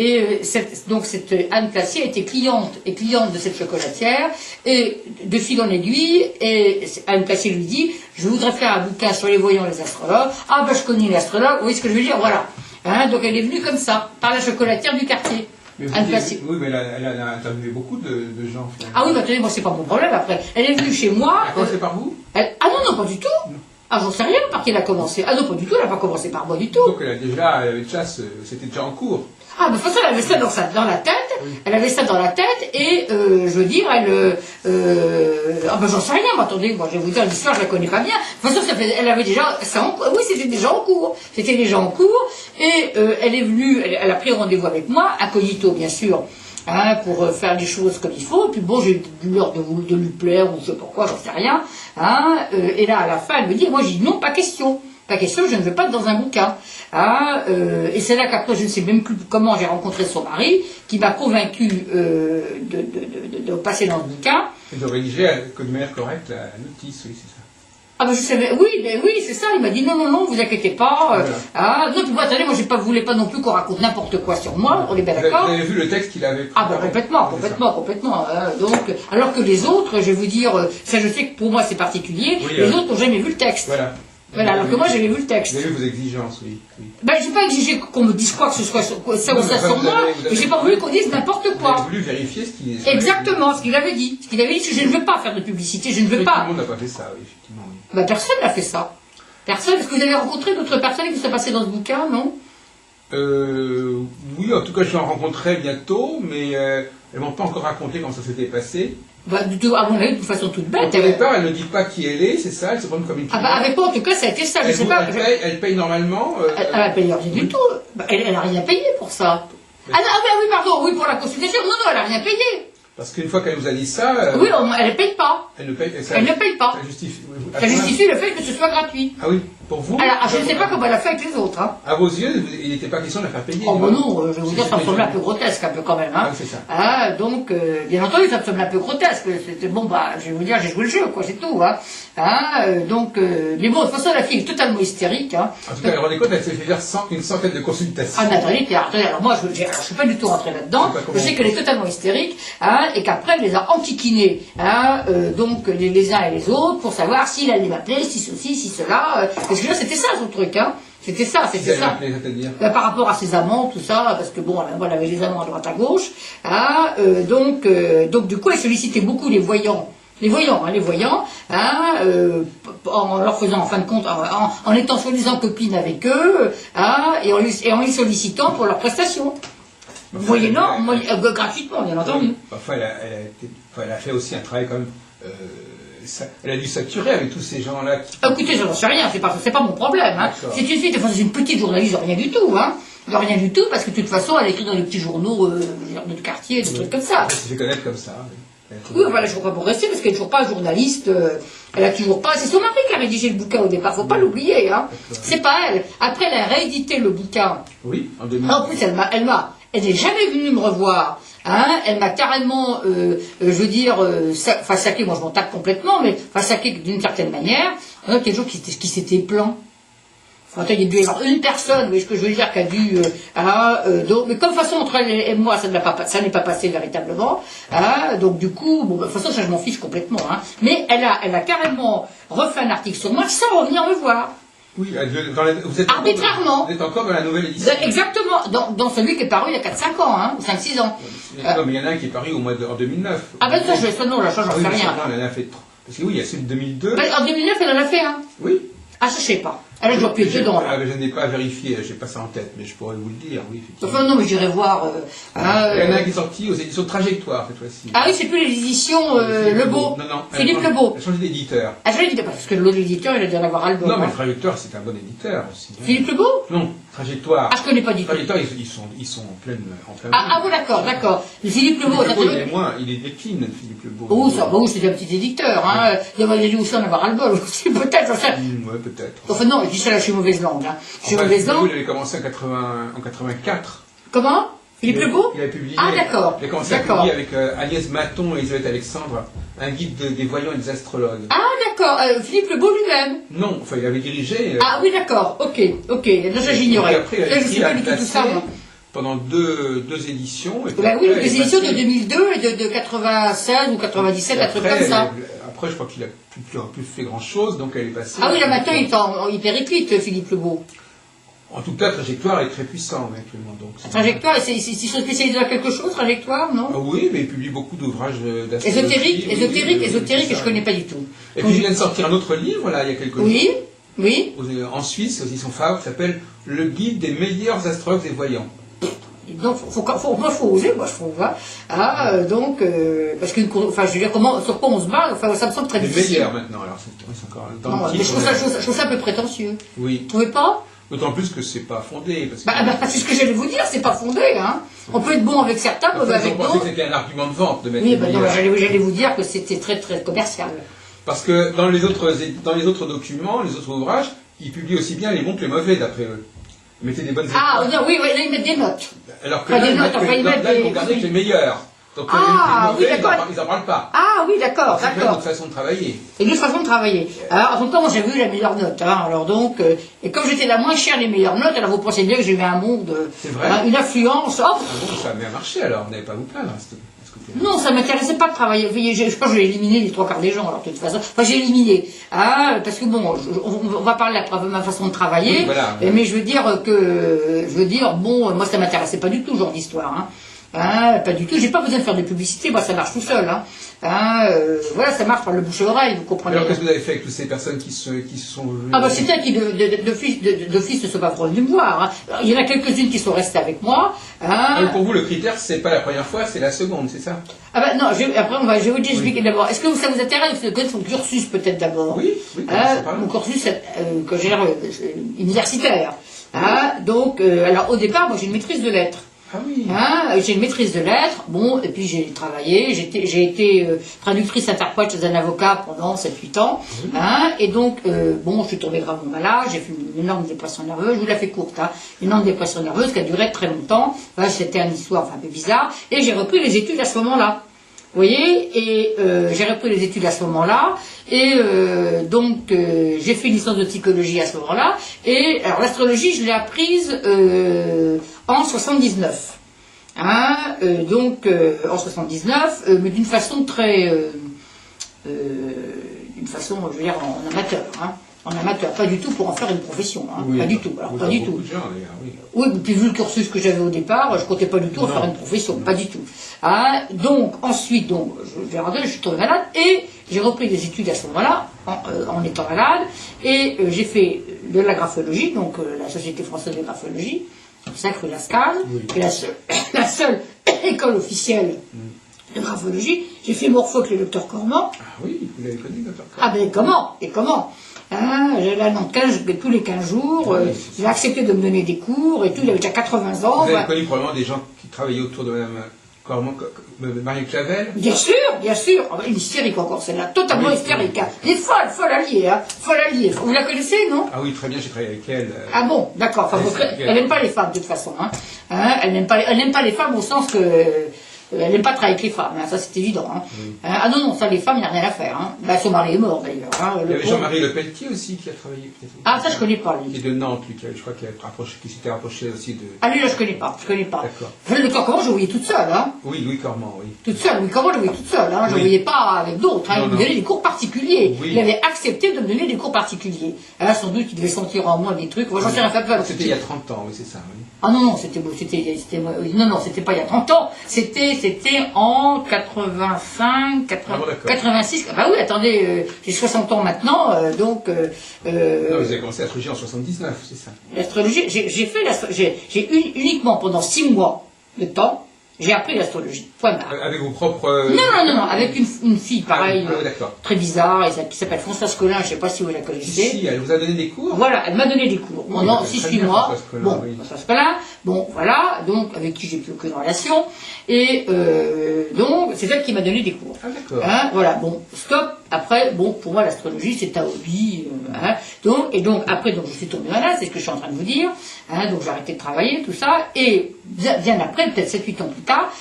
Et donc cette Anne Classier était cliente de cette chocolatière, et de fil en aiguille, et Anne Classier lui dit, je voudrais faire un bouquin sur les voyants, les astrologues. Ah ben je connais les astrologues, vous voyez ce que je veux dire, voilà. Hein, donc elle est venue comme ça, par la chocolatière du quartier. Anne Classier. Oui, mais elle a interviewé beaucoup de gens. Finalement. Ah oui, bah attendez, moi c'est pas mon problème après. Elle est venue chez moi. Elle a commencé par vous? Ah non, pas du tout. Non. Ah, j'en sais rien par qui elle a commencé. Ah non, pas du tout, elle n'a pas commencé par moi du tout. Donc elle avait déjà, c'était déjà en cours. Ah, mais de toute façon, elle avait ça dans la tête. Oui. Elle avait ça dans la tête, et je veux dire, ah ben j'en sais rien, mais attendez, moi je vais vous dire l'histoire, je la connais pas bien. De toute façon, elle avait déjà ça en cours. Oui, c'était déjà en cours. C'était déjà en cours, et elle est venue, elle a pris rendez-vous avec moi, incognito bien sûr. Hein, pour faire les choses comme il faut, et puis bon, j'ai eu l'heure de lui plaire, ou je sais pas quoi, j'en sais rien, hein, et là, à la fin, elle me dit, moi, j'ai dit non, pas question, je ne veux pas être dans un bouquin, hein, et c'est là qu'après, je ne sais même plus comment j'ai rencontré son mari, qui m'a convaincu de passer dans le bouquin. Et de rédiger de manière correcte la notice, oui, c'est ça. Ah ben je savais, oui, c'est ça, il m'a dit non, vous inquiétez pas. Voilà. Ah, non, puis bon, attendez, moi je voulais pas non plus qu'on raconte n'importe quoi sur moi, on est bien d'accord. Vous avez vu le texte qu'il avait préparé? Ah ben complètement. Donc, alors que les autres, je vais vous dire, ça je sais que pour moi c'est particulier, oui, les autres n'ont jamais vu le texte. Voilà, alors que moi j'avais vu le texte. Vous avez vu vos exigences, oui. Ben, j'ai pas exigé qu'on me dise quoi que ce soit ça ou ça sur moi, mais j'ai pas voulu qu'on dise n'importe quoi. Vous avez voulu vérifier ce qu'il avait Exactement, ce qu'il avait dit. Ce qu'il avait dit, c'est que je ne veux pas faire de publicité, je ne veux pas. Tout le monde n'a pas fait ça, oui, effectivement. Oui. Ben, personne n'a fait ça. Personne. Est-ce que vous avez rencontré d'autres personnes qui sont passées dans ce bouquin, non? Oui, en tout cas, je l'en rencontrerai bientôt, mais elles ne m'ont pas encore raconté comment ça s'était passé. Bah, à mon avis, de façon toute bête. Au départ, elle ne dit pas qui elle est, c'est ça, elle se prend comme une cliente. Ah bah, avec moi, en tout cas, ça a été ça, je sais pas. Elle paye normalement. Elle n'a payé rien du tout. Bah, elle n'a rien payé pour ça. Ah oui, pardon, oui, pour la consultation. Non, elle n'a rien payé. Parce qu'une fois qu'elle vous a dit ça... oui, elle ne paye pas. Elle ne paye pas. Ça justifie le fait que ce soit gratuit. Ah oui, pour vous? Alors, je ne sais pas comment elle a fait avec les autres. Hein. À vos yeux, il n'était pas question de la faire payer. Oh ben non, je vais vous dire, ça me semble un peu grotesque, un peu quand même. Hein. Ah, c'est ça. Ah, donc, bien entendu, ça me semble un peu grotesque. C'était bon, bah, je vais vous dire, j'ai joué le jeu, quoi, c'est tout. Hein. Donc, mais bon, de toute façon, la fille est totalement hystérique. Hein. En tout cas, elle rendez compte, elle s'est fait faire une centaine de consultations. Ah, attendez, alors moi, je ne suis pas du tout rentré là-dedans. Je sais qu'elle est totalement hystérique, hein, et qu'après, elle les a enquiquinés, hein, donc les uns et les autres, pour savoir s'il allait m'appeler, si ceci, si cela. Parce que là, c'était ça, son truc, hein. C'était ça. Par rapport à ses amants, tout ça, parce que bon, elle avait les amants à droite à gauche. Hein, donc, du coup, elle sollicitait beaucoup les voyants. Les voyants, en leur faisant, en fin de compte, en étant soi-disant copine avec eux, hein, et en les sollicitant pour leurs prestations. Moyennant, gratuitement, bien entendu. Parfois, elle a fait aussi un travail quand même. Elle a dû saturer avec tous ces gens-là. Écoutez, je n'en sais rien, c'est pas mon problème. Hein. C'est une fille, c'est une petite journaliste de rien du tout. Hein. De rien du tout, parce que de toute façon, elle écrit dans les petits journaux de quartier, des trucs comme ça. Elle s'est fait connaître comme ça. Oui, voilà, je ne vois pas pour rester, parce qu'elle n'est toujours pas journaliste. Elle a toujours pas. C'est son mari qui a rédigé le bouquin au départ, faut pas l'oublier. Hein. C'est pas elle. Après, elle a réédité le bouquin. Oui, en 2000. En plus, elle n'est jamais venue me revoir. Hein, elle m'a carrément, je veux dire, sacqué, moi je m'en tape complètement, mais sacqué d'une certaine manière. Quel jour qui s'était plaint. Enfin, il y a dû y avoir une personne, vous voyez ce que je veux dire, qui a dû... mais comme façon entre elle et moi, ça n'est pas passé véritablement. Donc du coup, bon, de toute façon, ça je m'en fiche complètement. Hein, mais elle a carrément refait un article sur moi sans revenir me voir. Oui, vous êtes arbitrairement. Vous êtes encore dans la nouvelle édition. Exactement, dans celui qui est paru il y a 4-5 ans, hein, ou 5-6 ans. Non, mais il y en a un qui est paru en 2009. Ah ben ça, j'en sais rien. Non, elle en a fait trop. Parce que oui, il y a celui de 2002. En 2009, elle en a fait un. Oui. Ah, je sais pas. Elle a toujours pu être dedans, là. Je n'ai pas vérifié, je n'ai pas ça en tête, mais je pourrais vous le dire, oui, effectivement. Enfin, non, mais j'irai voir. Il y en a un qui est sorti aux éditions Trajectoire, cette fois-ci. Ah oui, c'est plus les éditions Lebeau. Non. Philippe Lebeau. Elle a changé d'éditeur. Ah, je l'ai dit, parce que l'autre éditeur, il a dû en avoir album. Non, mais Trajectoire, c'est un bon éditeur aussi. Philippe Lebeau? Non, Trajectoire. Ah, je connais pas du tout. Trajectoire, ils sont en plein. Ah, bon, d'accord. Philippe Lebeau, il est décline, Philippe Lebeau. Oh, ça, bah oui, c'est un petit éditeur, hein. Il a dû aussi en avoir album aussi, peut-être, j'en sais. Ouais, peut-être. Enfin, non, je dis ça là, je suis mauvaise langue, hein. Je suis mauvaise langue. Il avait commencé en 84. Comment? Philippe Lebeau? Il a publié. Ah, d'accord. Il a commencé à publier avec Agnès Maton et Elisabeth Alexandre un guide des voyants et des astrologues. Ah, d'accord. Philippe Lebeau lui-même? Non, enfin, il avait dirigé. Ah, oui, d'accord. Ok. Déjà, j'ignorais. Après, il a écrit pas du tout ça, moi. pendant deux éditions. Et puis Ben oui, après, les éditions de 2002 et de 96 ou 97, un truc comme ça. Après, je crois qu'il a plus fait grand-chose, donc elle est passée... Ah oui, là maintenant, il est en hypericlite, Philippe Lebeau. En tout cas, Trajectoire est très puissant actuellement. Donc Trajectoire, ils sont spécialisés dans quelque chose, Trajectoire, non? Ah oui, mais il publie beaucoup d'ouvrages d'astrologie. Ésotérique, je connais pas du tout. Et puis il vient de sortir un autre livre, là, il y a quelques jours. Oui, oui. En Suisse, aussi son phare, qui s'appelle Le guide des meilleurs astrologues et voyants. Donc, moi, faut oser, moi, je trouve. Hein. Parce que, enfin, je veux dire, sur quoi on se bat, enfin, ça me semble très difficile. Les meilleurs maintenant, alors, c'est encore dans non, le mais je trouve ça un peu prétentieux. Oui. Vous trouvez pas? D'autant plus que c'est pas fondé. C'est ce que j'allais vous dire, c'est pas fondé. Hein. On peut être bon avec certains, mauvais avec d'autres. Je pensais que c'était un argument de vente de mettre oui, j'allais vous dire que c'était très, très commercial. Parce que dans les autres documents, les autres ouvrages, ils publient aussi bien les bons que les mauvais, d'après eux. Ils mettaient des bonnes étoiles. Ah, oui, là, ils mettent des notes. Alors que là, ils vont garder que les meilleurs. Donc, ils n'en parlent pas. Ah oui, d'accord. C'est une autre façon de travailler. C'est une autre façon de travailler. Alors, en tout cas, moi, j'ai vu la meilleure note. Hein. Alors donc, et comme j'étais la moins chère des meilleures notes, alors vous pensez bien que j'ai eu un monde, une affluence. Oh. Ah bon, ça a bien marché alors, vous n'avez pas à vous plaindre à ce côté-là. Non, ça ne m'intéressait pas de travailler. Je pense que j'ai éliminé les 3/4 des gens, alors de toute façon. Enfin, j'ai éliminé. Hein, parce que bon, on va parler de ma façon de travailler. Oui, voilà. Mais je veux dire, bon, moi, ça ne m'intéressait pas du tout, ce genre d'histoire. Hein. Pas du tout, j'ai pas besoin de faire de publicité, moi ça marche tout seul. Voilà, ça marche par le bouche-oreille, vous comprenez. Alors qu'est-ce que vous avez fait avec toutes ces personnes qui se sont venues? Ah bah c'est elles qui d'office ne sont pas venues me voir. Hein. Il y en a quelques-unes qui sont restées avec moi. Pour vous, le critère, c'est pas la première fois, c'est la seconde, c'est ça? Ah bah non, après je vais vous expliquer d'abord. Est-ce que ça vous intéresse de connaître son cursus peut-être d'abord? Oui, mon cursus que j'ai universitaire. Donc, alors au départ, moi j'ai une maîtrise de lettres. Ah oui. J'ai une maîtrise de lettres, bon, et puis j'ai travaillé, j'ai été traductrice-interprète chez un avocat pendant 7-8 ans, et donc, bon, je suis tombée gravement malade, j'ai fait une énorme dépression nerveuse, je vous la fais courte, une énorme dépression nerveuse qui a duré très longtemps, c'était une histoire un peu bizarre, et j'ai repris les études à ce moment-là. Vous voyez, et j'ai repris les études à ce moment-là, et donc j'ai fait une licence de psychologie à ce moment-là, et alors l'astrologie je l'ai apprise en 79, en 79, mais d'une façon très, d'une façon, je veux dire, en amateur, en amateur, pas du tout pour en faire une profession, pas du tout, alors pas du tout. Oui, puis vu le cursus que j'avais au départ, je ne comptais pas du tout en faire une profession, pas du tout. Donc, ensuite, je suis tombée malade et j'ai repris des études à ce moment-là, en étant malade, et j'ai fait de la graphologie, donc la Société française de graphologie, Sacre Lascaux, qui est la seule école officielle de graphologie. J'ai fait morpho avec le docteur Cormand. Ah oui, vous l'avez connu, docteur Cormand. Ah ben comment là, donc, tous les 15 jours, il a accepté de me donner des cours et tout, il avait déjà 80 ans. Vous avez connu probablement des gens qui travaillaient autour de Mme Cormand, Marie Clavel? Bien sûr. Une hystérique encore, celle-là, totalement hystérique. Elle est folle alliée, folle alliée. Vous la connaissez, non? Ah oui, très bien, j'ai travaillé avec elle. Ah bon, d'accord. Enfin, elle n'aime pas les femmes, de toute façon. Elle n'aime pas les femmes au sens que... Elle n'aime pas travailler avec les femmes, ça c'est évident. Ah non, ça les femmes, il n'y a rien à faire. Son mari est mort d'ailleurs. Il y avait Jean-Marie Le Pelletier aussi qui a travaillé. Ah ça je connais pas lui. Et de Nantes, lui, je crois qu'il s'était rapproché aussi de... Ah lui là je connais pas. D'accord. Le docteur Cormand je le voyais toute seule. Oui, Louis Cormand, oui. Toute seule, Louis Cormand je le voyais toute seule. Je ne le voyais pas avec d'autres. Il me donnait des cours particuliers. Oui. Il avait accepté de me donner des cours particuliers. Sans doute il devait sentir en moi des trucs. Moi j'en sais rien pas. C'était il y a 30 ans, oui c'est ça. Oui. Ah non, c'était pas il y a 30 ans. C'était en 85, 86. Bah oui, attendez, j'ai 60 ans maintenant, donc... non, vous avez commencé l'astrologie en 79, c'est ça? L'astrologie, j'ai uniquement pendant 6 mois de temps, j'ai appris l'astrologie. Point barre. Avec vos propres... Non, avec une fille pareille, très bizarre, qui s'appelle Françoise Collin, je ne sais pas si vous la connaissez. Si, elle vous a donné des cours? Voilà, elle m'a donné des cours pendant 6-8 mois. Bon, Françoise Collin, bon, voilà, donc avec qui j'ai plus aucune relation, et donc c'est elle qui m'a donné des cours. Ah d'accord. Voilà, bon, stop. Après, bon, pour moi l'astrologie c'est un hobby, donc après je suis tombée malade, c'est ce que je suis en train de vous dire, donc j'ai arrêté de travailler, tout ça, et bien après, peut-être 7-8 ans plus tard,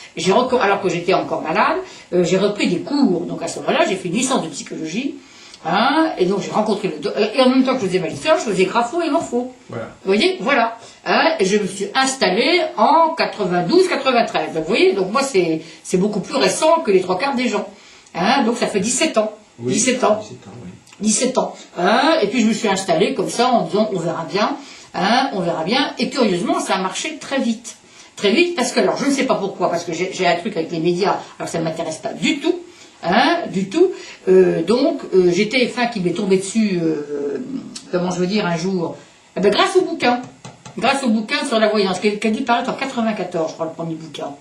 alors que j'étais encore malade, j'ai repris des cours, donc à ce moment-là j'ai fait une licence de psychologie, Hein, et donc j'ai rencontré et en même temps que je faisais ma licence, je faisais grapho et morpho. Voilà. Vous voyez, voilà. Hein, et je me suis installée en 92-93. Donc vous voyez, donc moi c'est beaucoup plus récent que les trois quarts des gens. Hein, donc ça fait 17 ans. Oui, 17 ans. 17 ans, oui. 17 ans. Hein, et puis je me suis installée comme ça en disant on verra bien. Hein, on verra bien. Et curieusement, ça a marché très vite. Très vite, parce que, alors je ne sais pas pourquoi, parce que j'ai un truc avec les médias, alors ça ne m'intéresse pas du tout. Hein, du tout. Donc, j'ai TF1 qui m'est tombé dessus, comment je veux dire, un jour, eh ben, grâce au bouquin sur la voyance, qui a dû paraître en 94, je crois, le premier bouquin.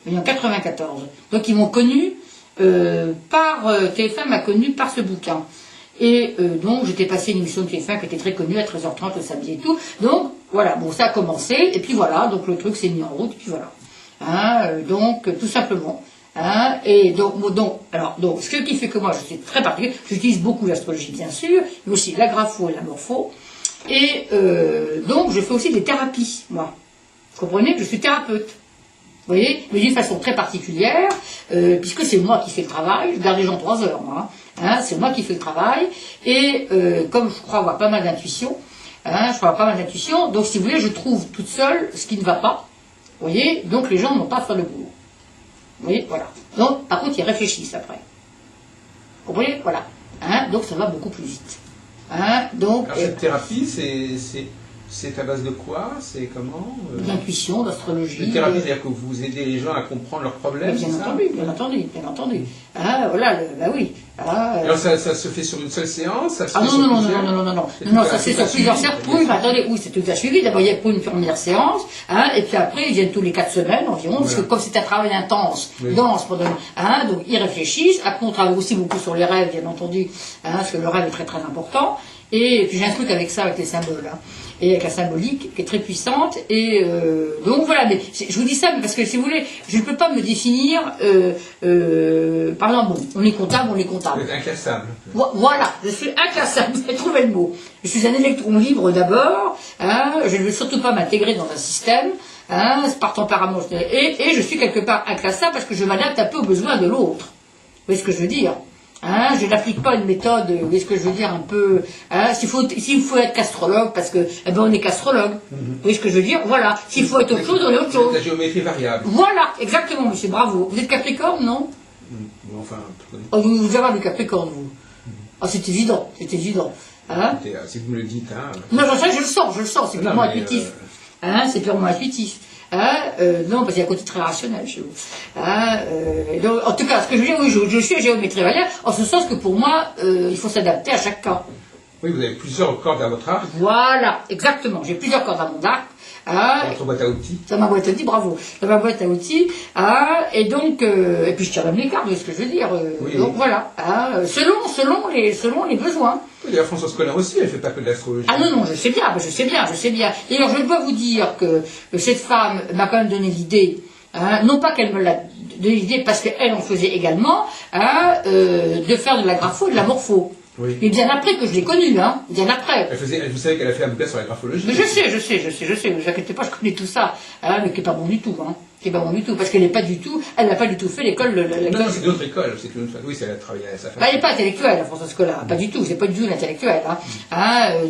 Mais en 94. Donc, ils m'ont connu TF1 m'a connu par ce bouquin. Et donc, j'étais passé une émission de TF1 qui était très connue à 13h30 le samedi et tout. Donc, voilà, bon, ça a commencé, et puis voilà, donc le truc s'est mis en route, et puis voilà. Hein, donc, tout simplement. Hein, et donc, ce qui fait que moi, je suis très particulier, j'utilise beaucoup l'astrologie, bien sûr, mais aussi la grapho et la morpho. Et donc, je fais aussi des thérapies, moi. Vous comprenez que je suis thérapeute. Vous voyez, mais d'une façon très particulière, puisque c'est moi qui fais le travail, je garde les gens 3 heures, moi. Hein, c'est moi qui fais le travail, et comme je crois avoir pas mal d'intuition, donc si vous voulez, je trouve toute seule ce qui ne va pas. Vous voyez, donc les gens n'ont pas à faire le boulot. Vous voyez, voilà. Donc, par contre, ils réfléchissent après. Vous comprenez? Voilà. Hein, donc, ça va beaucoup plus vite. Hein, donc, alors, cette thérapie, c'est à base de quoi? C'est comment d'intuition, d'astrologie. Une thérapie, c'est-à-dire que vous aidez les gens à comprendre leurs problèmes, bien entendu. Ah, voilà, bah oui. Ah, alors, ça se fait sur une seule séance? Ça se fait non, ça c'est sur plusieurs séances. Oui, mais attendez, oui, c'est tout à suivi. D'abord, il y a pour une première séance, hein, et puis après, ils viennent tous les 4 semaines environ, parce que comme c'est un travail intense, dense, hein, donc ils réfléchissent. Après, on travaille aussi beaucoup sur les rêves, bien entendu, hein, parce que le rêve est très très important. Et puis j'ai un truc avec ça, avec les symboles, hein, et avec la symbolique qui est très puissante. Et donc voilà, mais je vous dis ça parce que si vous voulez, je ne peux pas me définir. Par exemple, bon, on est comptable. Vous êtes inclassable. Voilà, je suis inclassable. Vous avez trouvé le mot. Je suis un électron libre d'abord. Hein, je ne veux surtout pas m'intégrer dans un système. Hein, par tempérament, et je suis quelque part inclassable parce que je m'adapte un peu aux besoins de l'autre. Vous voyez ce que je veux dire? Hein, je n'applique pas une méthode, vous voyez ce que je veux dire, un peu, hein, s'il faut être castrologue, parce que, eh ben, on est castrologue. Vous voyez ce que je veux dire? Voilà. S'il faut être autre chose, on est autre chose. La géométrie variable. Voilà, exactement, monsieur, bravo. Vous êtes Capricorne, non? Enfin, oh, vous avez du Capricorne, vous. Ah, c'est évident. Hein? Si vous me le dites, hein. Non, je le sens, c'est purement intuitif. Hein, c'est purement intuitif. Hein, non, parce qu'il y a un côté très rationnel chez vous. Hein, donc, en tout cas, ce que je veux dire, oui, je suis à géométrie variable, en ce sens que pour moi, il faut s'adapter à chaque cas. Oui, vous avez plusieurs cordes à votre arc. Voilà, exactement. J'ai plusieurs cordes à mon arc. Hein, dans votre boîte à outils. Dans ma boîte à outils, bravo. Dans ma boîte à outils. Hein, et donc, et puis je tire même les cartes, vous voyez ce que je veux dire. Donc voilà. Hein, selon les besoins. Oui, d'ailleurs, Françoise Collin aussi, elle ne fait pas que de l'astrologie. Ah non, je sais bien. Et alors, je dois vous dire que cette femme m'a quand même donné l'idée, hein, non pas qu'elle me l'a donné l'idée, parce qu'elle en faisait également, hein, de faire de la grapho et de la morpho. Oui. Mais bien après que je l'ai connue, hein, bien après. Vous savez qu'elle a fait un bouquin sur la graphologie. Mais je sais, ne vous inquiétez pas, je connais tout ça, hein, mais qui n'est pas bon du tout, hein. Qui n'est pas bon du tout, parce qu'elle n'a pas du tout fait l'école. Non, c'est une autre école, c'est une autre. Oui, c'est elle a travaillé à sa famille. Bah, elle n'est pas intellectuelle, la Françoise Collin, pas du tout, c'est pas du tout l'intellectuelle, hein.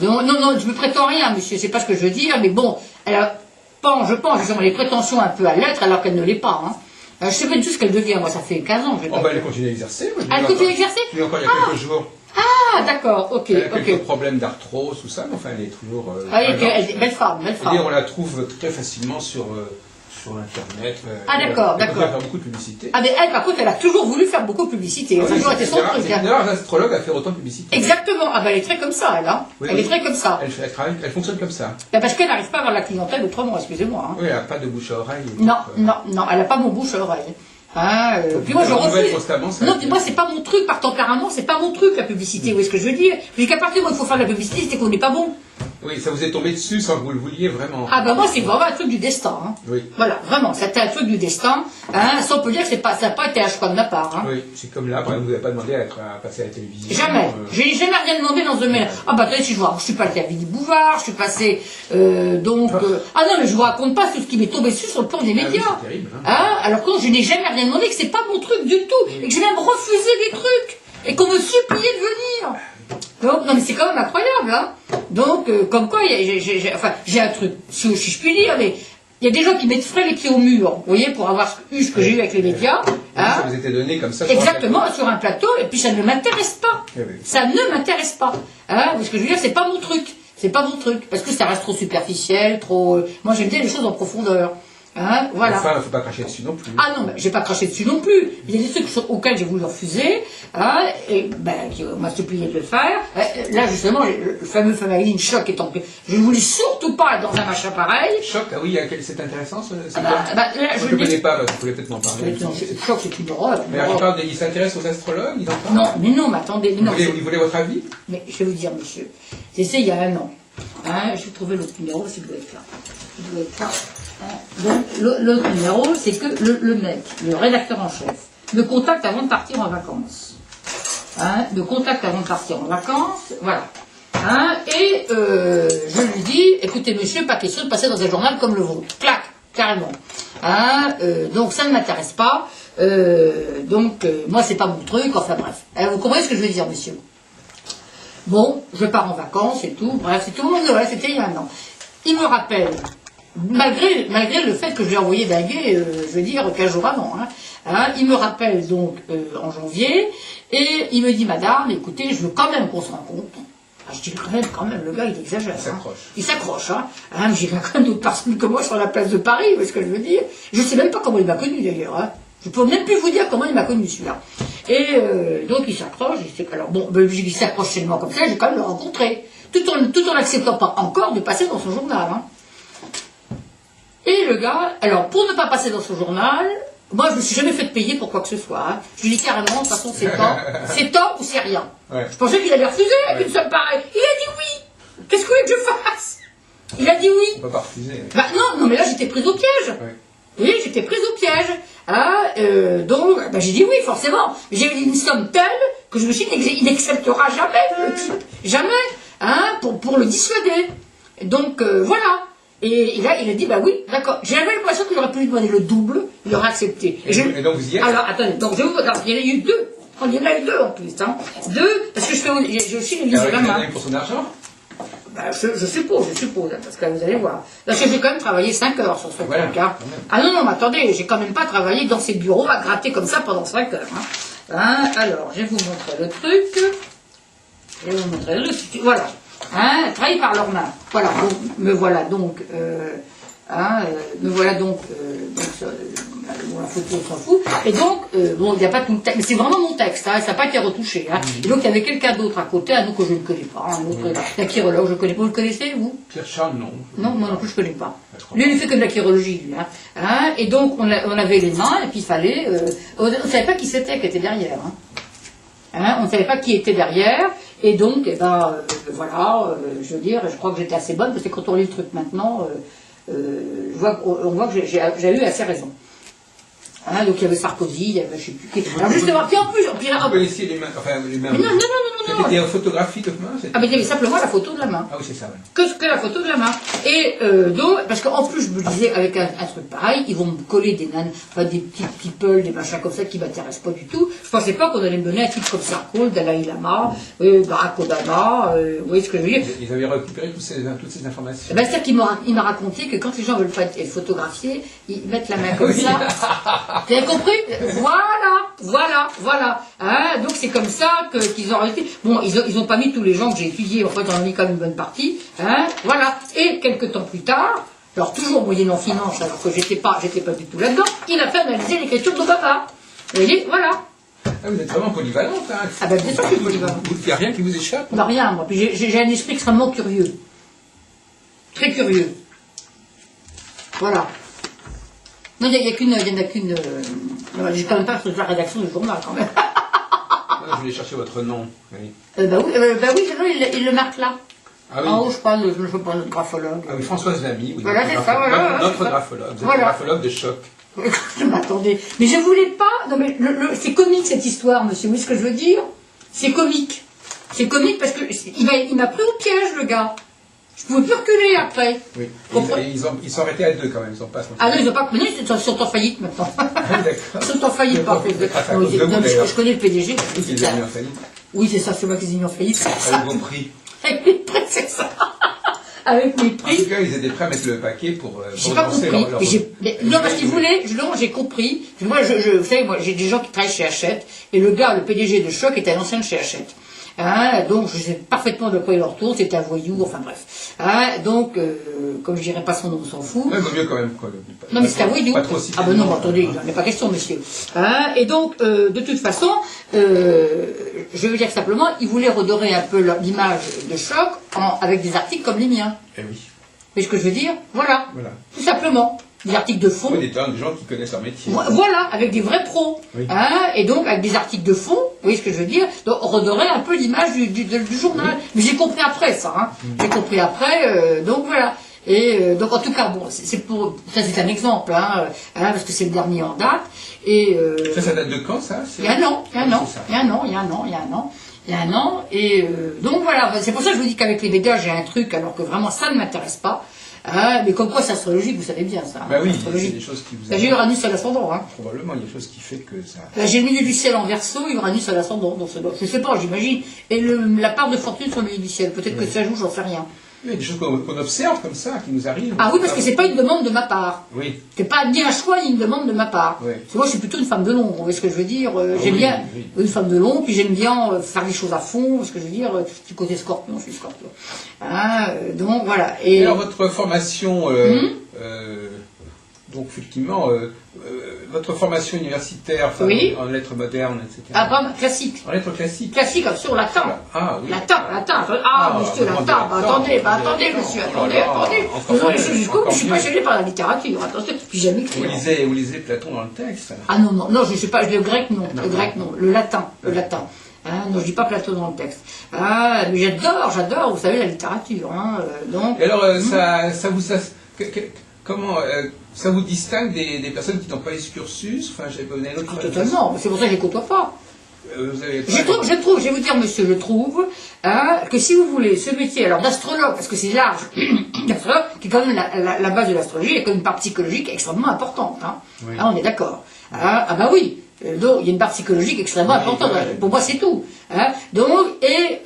Non, je me prétends rien, monsieur, c'est pas ce que je veux dire, mais bon, je pense, justement, les prétentions un peu à l'être, alors qu'elle ne l'est pas, hein. Je sais pas du tout ce qu'elle devient, moi, ça fait 15 ans. Elle continue à exercer. Elle continue à exercer? Oui, encore il y a quelques jours. Ah, d'accord, ok. Elle a quelques problèmes d'arthrose, tout ça, mais enfin, elle est toujours. Belle femme. Et on la trouve très facilement sur Internet. Ah, d'accord. Elle peut faire beaucoup de publicité. Ah, mais elle, par contre, elle a toujours voulu faire beaucoup de publicité. Ça a toujours été son truc. D'ailleurs, l'astrologue a fait autant de publicité. Exactement. Ah, ben, elle est très comme ça, elle, hein. Elle est très comme ça. Elle fonctionne comme ça. Ben, parce qu'elle n'arrive pas à avoir la clientèle autrement, excusez-moi, hein. Oui, elle n'a pas de bouche à oreille. Non, elle n'a pas mon bouche à oreille. Hein, puis moi je refuse. Non, puis moi c'est pas mon truc par tempérament, c'est pas mon truc la publicité. Vous voyez ce que je veux dire? Je dis qu'à partir du moment où il faut faire de la publicité, c'est qu'on n'est pas bon. Oui, ça vous est tombé dessus sans que vous le vouliez vraiment. Ah ben moi c'est vraiment un truc du destin. Hein. Oui. Voilà, vraiment, c'était un truc du destin. Hein, ça on peut dire que ça n'a pas été un choix de ma part. Hein. Oui, c'est comme là, par exemple, vous n'avez pas demandé à passer à la télévision. Jamais. J'ai jamais rien demandé dans ce domaine. Ah bah attendez, si je suis pas allée à Billy Bouvard, je suis passé Ah non mais je vous raconte pas tout ce qui m'est tombé dessus sur le plan des médias. Oui, c'est terrible. Hein, alors que je n'ai jamais rien demandé, que c'est pas mon truc du tout, et que j'ai même refusé des trucs, et qu'on me suppliait de venir. c'est quand même incroyable, hein. Donc, comme quoi, j'ai un truc, si je puis dire, mais il y a des gens qui mettent frais les pieds au mur, vous voyez, pour avoir eu ce que j'ai eu avec les médias. Hein. Ça vous était donné comme ça. Exactement, sur un plateau, et puis ça ne m'intéresse pas. Eh oui. Ça ne m'intéresse pas. Hein. Ce que je veux dire, c'est pas mon truc. C'est pas mon truc, parce que ça reste trop superficiel, trop... Moi, j'aime bien les choses en profondeur. Hein, voilà. Enfin, il ne faut pas cracher dessus non plus. Ah non, j'ai pas craché dessus non plus. Il y a des trucs auxquels j'ai voulu refuser, hein, et on m'a supplié de le faire. Là, justement, le fameux magazine Choc est en... Je ne voulais surtout pas être dans un machin pareil. Choc, ah oui, c'est intéressant, je ne le connais pas, vous pouvez peut-être m'en parler. Choc, c'est une horreur. Mais il s'intéresse aux astrologues, ils en parlent? Non, mais non, mais attendez. Non, vous voulez votre avis? Mais je vais vous dire, monsieur, c'est il y a un an. Hein, je vais trouver l'autre numéro, s'il doit être là. Il doit être là. Donc, l'autre numéro, c'est que le mec, le rédacteur en chef, me contacte avant de partir en vacances. Hein, me contacte avant de partir en vacances, voilà. Hein, et je lui dis, écoutez monsieur, pas question de passer dans un journal comme le vôtre. Clac, carrément. Hein, donc ça ne m'intéresse pas. Moi c'est pas mon truc, enfin bref. Vous comprenez ce que je veux dire, monsieur? Bon, je pars en vacances et tout, bref, c'est tout le monde, c'était il y a un an. Il me rappelle, malgré le fait que je lui ai envoyé dinguer, je veux dire, 15 jours avant, il me rappelle donc en janvier, et il me dit, madame, écoutez, je veux quand même qu'on se rencontre. Je dis quand même, le gars, il exagère. Il s'accroche, mais j'ai quand même d'autres personnes que moi sur la place de Paris, vous voyez ce que je veux dire. Je ne sais même pas comment il m'a connu d'ailleurs, Je ne peux même plus vous dire comment il m'a connu celui-là. Et donc il s'accroche, alors bon, il s'accroche tellement comme ça, j'ai quand même le rencontré. Tout en n'acceptant pas encore de passer dans son journal. Et le gars, alors pour ne pas passer dans son journal, moi je ne me suis jamais fait payer pour quoi que ce soit. Je lui dis carrément, de toute façon c'est temps ou c'est rien. Ouais. Je pensais qu'il allait refuser avec une somme pareille. Il a dit oui. Qu'est-ce que vous voulez que je fasse? Il a dit oui. On ne peut pas refuser. Non, mais là j'étais prise au piège. Ouais. Oui, j'étais prise au piège. Donc, j'ai dit oui, forcément. J'ai eu une somme telle que je me suis dit, il n'acceptera jamais le type. Jamais. Pour le dissuader. Donc, voilà. Et là, il a dit, bah oui, d'accord. J'ai l'impression qu'il aurait pu lui demander le double, il aurait accepté. Et donc, vous y êtes? Alors, attendez, donc, il y en a eu deux. Il y en a eu deux en plus. Deux, parce que j'ai aussi les livres de la main. Il a eu pour son argent? Je suppose, parce que vous allez voir. Parce que j'ai quand même travaillé 5 heures sur ce truc. Ah non, mais attendez, j'ai quand même pas travaillé dans ces bureaux à gratter comme ça pendant 5 heures. Alors, je vais vous montrer le truc. Voilà. Travailler par leurs mains. Voilà, me voilà donc. La photo, on s'en fout. Et donc, il n'y a pas tout le texte, mais c'est vraiment mon texte, ça n'a pas été retouché. Et donc, il y avait quelqu'un d'autre à côté, un autre que je ne connais pas, un chirologue, je ne connais pas, vous le connaissez, vous? Pierre Charles, non. Non, moi non plus, je ne connais pas. Lui, il fait que de la chirologie, lui. Et donc, on avait les mains, et puis il fallait... on ne savait pas qui c'était qui était derrière. On ne savait pas qui était derrière, et donc, voilà, je veux dire, je crois que j'étais assez bonne, parce que quand on lit le truc maintenant, on voit que j'ai eu assez raison. Donc il y avait Sarkozy, il y avait je sais plus qui. Alors justement, puis en plus, vous connaissiez les mains, les mains. Non. C'était une photographie de main. Mais il y avait simplement la photo de la main. Ah oui, c'est ça. Ouais. Que la photo de la main. Et donc, parce qu'en plus, je me disais, avec un truc pareil, ils vont me coller des nanes, des petites people, des machins comme ça qui m'intéressent pas du tout. Je pensais pas qu'on allait me donner un titre comme Sarko, Dalai Lama, Barack Obama, vous voyez ce que je veux dire. Ils avaient récupéré toutes ces informations. C'est-à-dire qu'il m'a raconté que quand les gens veulent pas être photographiés, ils mettent la main comme ça. Vous avez compris? Voilà. Donc c'est comme ça qu'ils ont arrêté. Bon, ils ont pas mis tous les gens que j'ai étudiés, en fait, on en a mis quand même une bonne partie. Voilà. Et quelques temps plus tard, alors toujours moyennant finance, alors que j'étais pas du tout là-dedans, il a fait analyser l'écriture d'Obama. Vous voyez, voilà. Vous êtes vraiment polyvalente. Bien sûr que je suis polyvalente. Il n'y a rien qui vous échappe? Non, rien, moi. Puis j'ai un esprit extrêmement curieux. Très curieux. Voilà. Non, il n'y en a qu'une. J'ai quand même pas fait la rédaction du journal, quand même. Je voulais chercher votre nom. Oui. Oui, il le marque là. Ah oui. En haut, je parle de graphologue. Ah oui, Françoise Lamy. Oui, voilà, c'est ça, voilà. Notre graphologue. Vous êtes graphologue de Choc. Je m'attendais. Mais je voulais pas. Non, mais c'est comique cette histoire, monsieur. Vous voyez ce que je veux dire? C'est comique. C'est comique parce que il m'a pris au piège, le gars. Je pouvais plus reculer après. Oui. Ils sont arrêtés à deux quand même, ils ont pas. Ah non, ils n'ont pas. Maintenant, ils sont en faillite maintenant. Ah, d'accord. Ils sont en faillite, par contre. Je connais le PDG. Ils sont en faillite. Oui, c'est ça, c'est moi qui ai mis en faillite, c'est ça. Avec vos prix. Avec mes prix, c'est ça. Avec mes En prix. tout cas, ils étaient prêts à mettre le paquet pour J'ai pas lancer compris. leur- Non, parce qu'ils voulaient, non, j'ai compris. Moi, vous savez, moi, j'ai des gens qui travaillent chez Hachette, et le gars, le PDG de Choc, était un ancien de chez Hachette. Hein, donc, je sais parfaitement de quoi il leur tourne, c'était un voyou, enfin bref. Hein, donc, comme je dirais pas son nom, on s'en fout. Ouais, il vaut mieux quand même, quoi. Non, mais c'est un voyou. Pas trop citer Ah ben le non, nom. attendez, il n'en est pas question, monsieur. Hein, et donc, de toute façon, je veux dire simplement, ils voulaient redorer un peu l'image de Choc avec des articles comme les miens. Eh oui. Vous voyez ce que je veux dire? Voilà. Voilà. Tout simplement. Des articles de fond. Oui, des gens qui connaissent leur métier. Voilà, avec des vrais pros. Oui. Hein, et donc, avec des articles de fond, vous voyez ce que je veux dire? Donc, on redorait un peu l'image du journal. Oui. Mais j'ai compris après, ça. Hein. J'ai compris après, donc voilà. Et donc, en tout cas, bon, c'est pour... Ça, c'est un exemple, hein, parce que c'est le dernier en date. Et, Ça date de quand, ça? il y a un an, il y a un an, C'est ça. il y a un an, il y a un an, il y a un an. Il y a un an, et donc voilà, c'est pour ça que je vous dis qu'avec les médias, j'ai un truc, alors que vraiment ça ne m'intéresse pas. Hein, mais comme quoi c'est astrologique, vous savez bien ça. Bah oui, l'astrologie. c'est des choses qui vous Là, j'ai Uranus à l'ascendant. Hein. Probablement, il y a des choses qui fait que ça... Là, j'ai le milieu du ciel en verso, Uranus à l'ascendant. Donc, je sais pas, j'imagine. Et la part de fortune sur le milieu du ciel, peut-être que ça joue, j'en sais rien. Il y a des choses qu'on observe comme ça, qui nous arrivent. Ah oui, parce que c'est pas une demande de ma part. Oui. C'est pas ni un choix ni une demande de ma part. Oui. Parce que moi, je suis plutôt une femme de l'ombre, vous voyez ce que je veux dire. J'aime oui, bien oui. une femme de l'ombre, puis j'aime bien faire les choses à fond, ce que je veux dire, du côté scorpion, je suis scorpion. Hein, donc voilà. Et alors, votre formation, donc effectivement, votre formation universitaire, enfin, Oui. en lettres modernes, etc. Ah, pas classique. En lettres classiques. Classique, sur latin. Ah oui. Latin. Monsieur, vraiment latin. directeur. Attendez, monsieur, Oh là là, attendez. encore Vous mieux, je suis jusqu'au bout, encore je suis mieux. passionné par la littérature, attention, puis j'aime écrire. Vous lisez Platon dans le texte. Ah non, je sais pas, le grec non, Non. le grec non, le latin. Hein, non, je dis pas Platon dans le texte. Ah, mais j'adore, vous savez, la littérature. Hein, donc. Et alors, comment ça vous distingue des personnes qui n'ont pas eu ce cursus? Enfin, j'ai donné un autre. Totalement, c'est pour ça que je les côtoie pas. Vous avez Je trouve, je vais vous dire, monsieur, je trouve que si vous voulez ce métier, alors d'astrologue, parce que c'est large, d'astrologue, qui est quand même la base de l'astrologie, il y a quand même une part psychologique extrêmement importante. Hein. Oui. Hein, on est d'accord. Ah bah oui. Donc il y a une part psychologique extrêmement importante. oui. Pour moi, c'est tout. Hein. Donc, et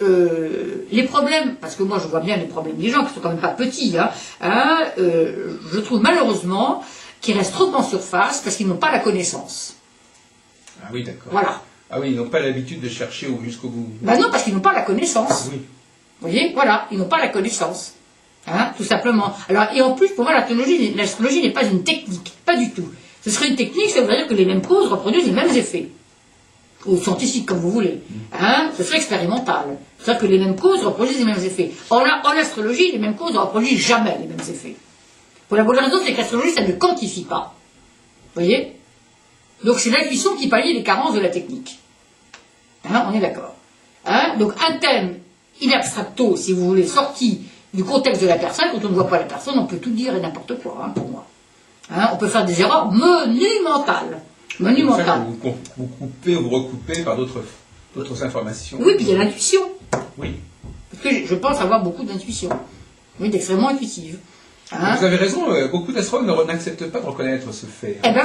les problèmes, parce que moi je vois bien les problèmes des gens qui sont quand même pas petits, je trouve malheureusement qu'ils restent trop en surface parce qu'ils n'ont pas la connaissance. Ah oui, d'accord. Voilà. Ah oui, ils n'ont pas l'habitude de chercher jusqu'au bout. Ben non, parce qu'ils n'ont pas la connaissance. Oui. Vous voyez, voilà, ils n'ont pas la connaissance. Hein, tout simplement. Alors, et en plus, pour moi, l'astrologie n'est pas une technique, pas du tout. Ce serait une technique, ça veut dire que les mêmes causes reproduisent les mêmes effets. Ou scientifiques, comme vous voulez. Hein, ce serait expérimental. C'est-à-dire que les mêmes causes reproduisent les mêmes effets. En astrologie, les mêmes causes ne reproduisent jamais les mêmes effets. Pour la bonne raison, c'est que l'astrologie, ça ne quantifie pas. Vous voyez? Donc c'est l'intuition qui pallie les carences de la technique. Hein, on est d'accord. Hein, donc un thème in abstracto, si vous voulez, sorti du contexte de la personne, quand on ne voit pas la personne, on peut tout dire et n'importe quoi, hein, pour moi. Hein, on peut faire des erreurs monumentales. Monumentales. Vous coupez ou vous recoupez par d'autres informations. Oui, puis il y a l'intuition. Oui. Parce que je pense avoir beaucoup d'intuition. Oui, d'extrêmement intuitive. Hein. Vous avez raison, beaucoup d'astrologues n'acceptent pas de reconnaître ce fait. Eh ben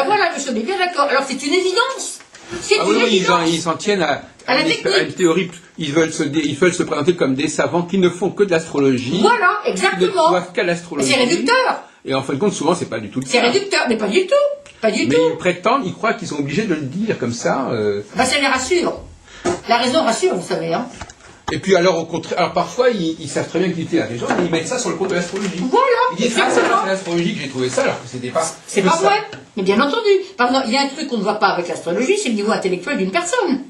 voilà, je suis bien d'accord. Alors c'est une évidence. C'est Ah une oui, évidence. ils s'en tiennent à la une théorie. Ils veulent se présenter comme des savants qui ne font que de l'astrologie. Voilà, Qui ne exactement. doivent qu'à l'astrologie. C'est réducteur. Et en fin de compte, souvent, c'est pas du tout le C'est cas. réducteur, mais pas du tout. Pas du Mais tout. ils prétendent, ils croient qu'ils sont obligés de le dire comme ça. Ben, ça les rassure. La raison rassure, vous savez. Hein. Et puis alors, au contraire, alors parfois, ils savent très bien qu'ils utilisent des gens, mais ils mettent ça sur le compte de l'astrologie. Voilà, Ils disent, ah, c'est exactement. l'astrologie que j'ai trouvé ça, alors que c'était pas. C'est que pas ça. vrai. Mais bien entendu. Pardon, il y a un truc qu'on ne voit pas avec l'astrologie, c'est le niveau intellectuel d'une personne.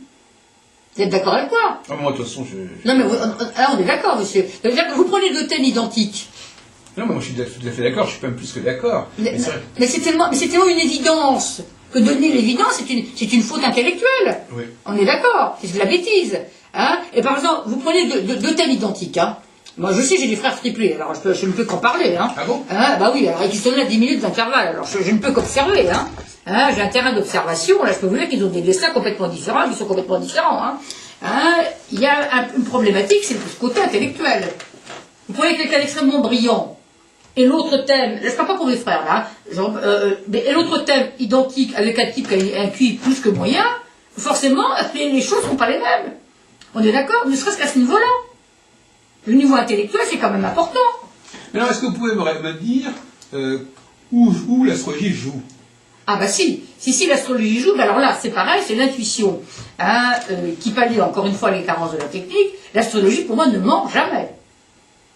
Vous êtes d'accord avec moi? Ah, moi, de toute façon, Non, mais on est d'accord, monsieur. Ça veut dire que vous prenez deux thèmes identiques. Non, mais moi, je suis tout à fait d'accord, je suis même plus que d'accord. Mais c'est tellement une évidence que donner l'évidence, c'est une faute intellectuelle. Oui. On est d'accord, c'est de la bêtise. Hein. Et par exemple, vous prenez deux thèmes identiques. Hein. Moi, je sais, j'ai des frères triplés, alors je ne peux qu'en parler. Hein. Ah bon? Hein, bah oui, alors ils sont là 10 minutes d'intervalle, alors je ne peux qu'observer. Hein. Hein, j'ai un terrain d'observation, là je peux vous dire qu'ils ont des destins complètement différents, ils sont complètement différents. Hein. Hein, il y a une problématique, c'est le côté intellectuel. Vous prenez quelqu'un d'extrêmement brillant, et l'autre thème, je ne parle pas pour mes frères là, et l'autre thème identique avec un type qui a un QI plus que moyen, forcément les choses ne sont pas les mêmes. On est d'accord? Ne serait-ce qu'à ce niveau-là. Le niveau intellectuel, c'est quand même important. Mais alors, est-ce que vous pouvez me dire où l'astrologie joue? Ah bah si l'astrologie joue, bah alors là, c'est pareil, c'est l'intuition. Hein, qui pallie encore une fois les carences de la technique. L'astrologie, pour moi, ne ment jamais.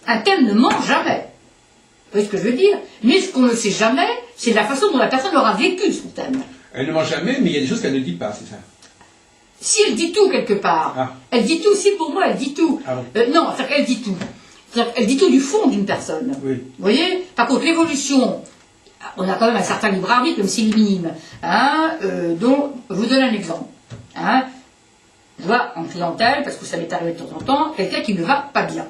Un thème ne ment jamais. Vous voyez ce que je veux dire? Mais ce qu'on ne sait jamais, c'est la façon dont la personne aura vécu son thème. Elle ne ment jamais, mais il y a des choses qu'elle ne dit pas, c'est ça? Si elle dit tout quelque part, elle dit tout, si pour moi elle dit tout. Ah bon. Non, c'est-à-dire qu'elle dit tout. C'est-à-dire qu'elle dit tout du fond d'une personne. Oui. Vous voyez? Par contre, l'évolution, on a quand même un certain libre arbitre, même s'il est minime. Hein, dont, je vous donne un exemple. Hein, je vois en clientèle, parce que ça m'est arrivé de temps en temps, quelqu'un qui ne va pas bien.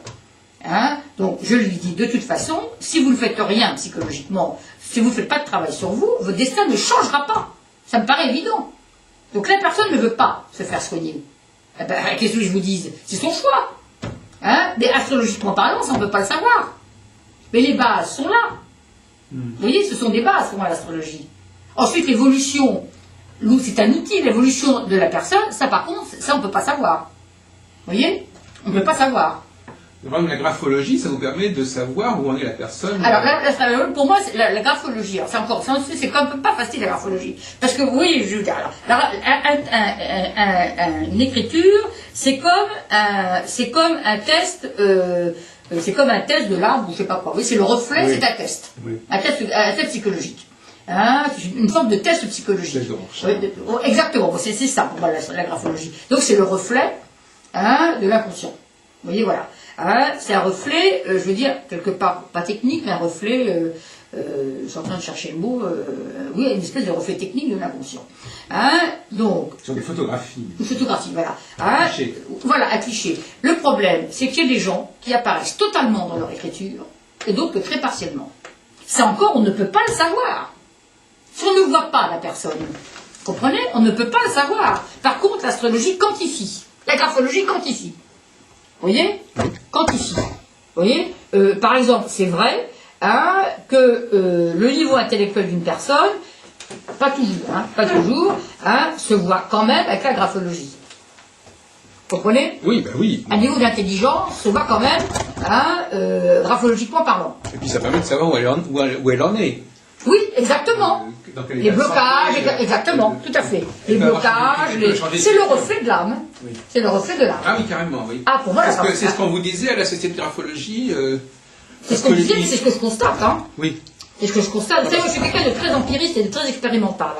Hein, donc je lui dis, de toute façon, si vous ne faites rien psychologiquement, si vous ne faites pas de travail sur vous, votre destin ne changera pas. Ça me paraît évident. Donc la personne ne veut pas se faire soigner. Eh ben, qu'est-ce que je vous dise? C'est son choix. Hein, mais astrologiquement parlant, ça on ne peut pas le savoir. Mais les bases sont là. Vous voyez, ce sont des bases pour moi l'astrologie. Ensuite, l'évolution, c'est un outil, l'évolution de la personne, ça par contre, ça on ne peut pas savoir. Vous voyez? On ne peut pas savoir. La graphologie, ça vous permet de savoir où en est la personne. Alors là, pour moi, la graphologie, c'est quand même pas facile la graphologie. Parce que vous voyez, je veux dire, une écriture, c'est comme un test, c'est comme un test de l'arbre ou je sais pas quoi. Oui, c'est le reflet, oui. C'est un test. Oui. Un test psychologique. Hein, une forme de test psychologique. Exactement, c'est ça pour moi la graphologie. Donc c'est le reflet de l'inconscient. Vous voyez, voilà. Hein, c'est un reflet, je veux dire, quelque part, pas technique, mais un reflet, je suis en train de chercher le mot, oui, une espèce de reflet technique de l'inconscient. Hein, donc. Sur des photographies. Une photographie, voilà. Hein, voilà, un cliché. Le problème, c'est qu'il y a des gens qui apparaissent totalement dans leur écriture, et d'autres que très partiellement. Ça encore, on ne peut pas le savoir. Si on ne voit pas la personne, vous comprenez? On ne peut pas le savoir. Par contre, l'astrologie quantifie. La graphologie quantifie. Vous voyez? Quantifie. Vous voyez? Par exemple, c'est vrai hein, que le niveau intellectuel d'une personne, pas toujours, hein, se voit quand même avec la graphologie. Vous comprenez? Oui, ben oui. Un niveau d'intelligence se voit quand même, hein, graphologiquement parlant. Et puis ça permet de savoir où elle en est. Oui, exactement. Les blocages, exactement, tout à fait. Les blocages, c'est le reflet de l'âme. Oui. C'est le reflet de l'âme. Ah oui, carrément, oui. Ah, pour moi, c'est ce qu'on vous disait à la Société de graphologie. C'est ce qu'on disait, c'est ce que je constate. Hein. Oui. C'est ce que je constate. Vous savez, moi, je suis quelqu'un de très empiriste et de très expérimental.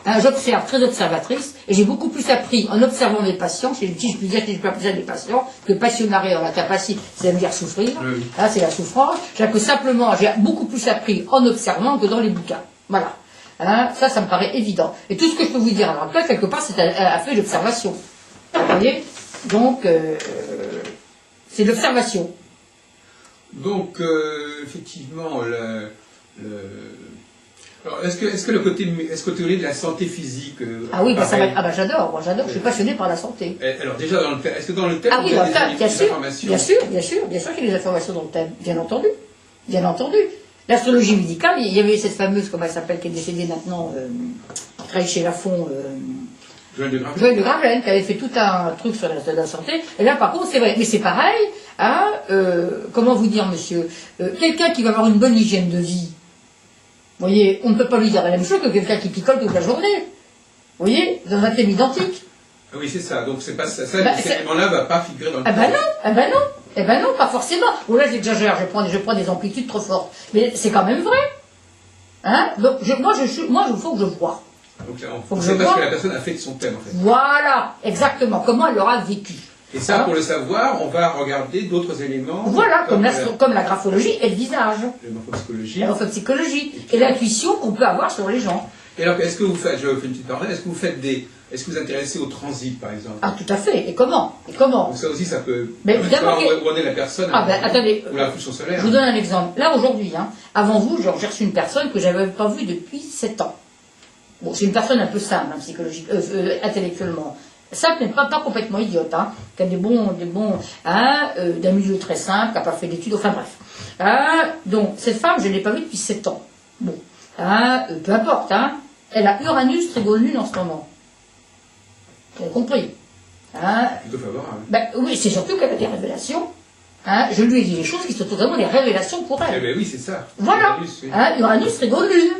Hein. J'observe, très observatrice, et j'ai beaucoup plus appris en observant les patients, si je puis dire que je peux appeler ça des patients, que passionnare en la capacité, c'est dire souffrir. Oui. Là, c'est la souffrance. J'ai beaucoup plus appris en observant que dans les bouquins. Voilà. Hein, ça me paraît évident. Et tout ce que je peux vous dire, alors là, quelque part, c'est un fait d'observation. Vous voyez? Donc, c'est l'observation. Donc, effectivement, alors, est-ce que le côté de la santé physique... ah oui, j'adore, moi j'adore, je suis passionné par la santé. Alors déjà, est-ce que dans le thème, ah oui, dans le thème, bien sûr qu'il y a des informations dans le thème, bien entendu. L'astrologie médicale, il y avait cette fameuse, comment elle s'appelle, qui est décédée maintenant, qui travaille chez Lafon, Joël de Gravelaine, qui avait fait tout un truc sur la santé. Et là, par contre, c'est vrai. Mais c'est pareil, hein, comment vous dire, monsieur, quelqu'un qui va avoir une bonne hygiène de vie, vous voyez, on ne peut pas lui dire la même chose que quelqu'un qui picole toute la journée. Vous voyez, dans un thème identique. Ah oui, c'est ça. Donc c'est pas ça. Cet élément-là ne va pas figurer dans le thème. Eh ben non, pas forcément. Bon là j'exagère, je prends des amplitudes trop fortes. Mais c'est quand même vrai. Hein? Donc moi, il faut que je vois. Donc c'est parce que la personne a fait de son thème en fait. Voilà, exactement. Comment elle l'aura vécu. Et ça, pour le savoir, on va regarder d'autres éléments. Voilà, comme la graphologie et le visage. La morphopsychologie. Et l'intuition qu'on peut avoir sur les gens. Et alors, est-ce que vous faites, je fais une petite parenthèse, est-ce que vous vous intéressez au transit, par exemple? Ah, tout à fait. Et comment? Donc ça aussi, ça peut... Mais évidemment... Où en est la personne, attendez, ou la fonction solaire. Je vous donne un exemple. Là, aujourd'hui, hein, avant vous, j'ai reçu une personne que je n'avais pas vue depuis 7 ans. Bon, c'est une personne un peu simple, hein, intellectuellement. Simple, mais pas complètement idiote, hein, qui a d'un milieu très simple, qui n'a pas fait d'études, enfin bref. Donc, cette femme, je ne l'ai pas vue depuis 7 ans. Bon, peu importe, hein, elle a Uranus trigone lune en ce moment. Vous avez compris. Hein. Plutôt favorable. Ben, oui, c'est surtout qu'elle a des révélations. Hein. Je lui ai dit des choses qui sont totalement des révélations pour elle. Eh bien oui, c'est ça. Voilà. Uranus, oui. Hein, Uranus, Trigon de Lune.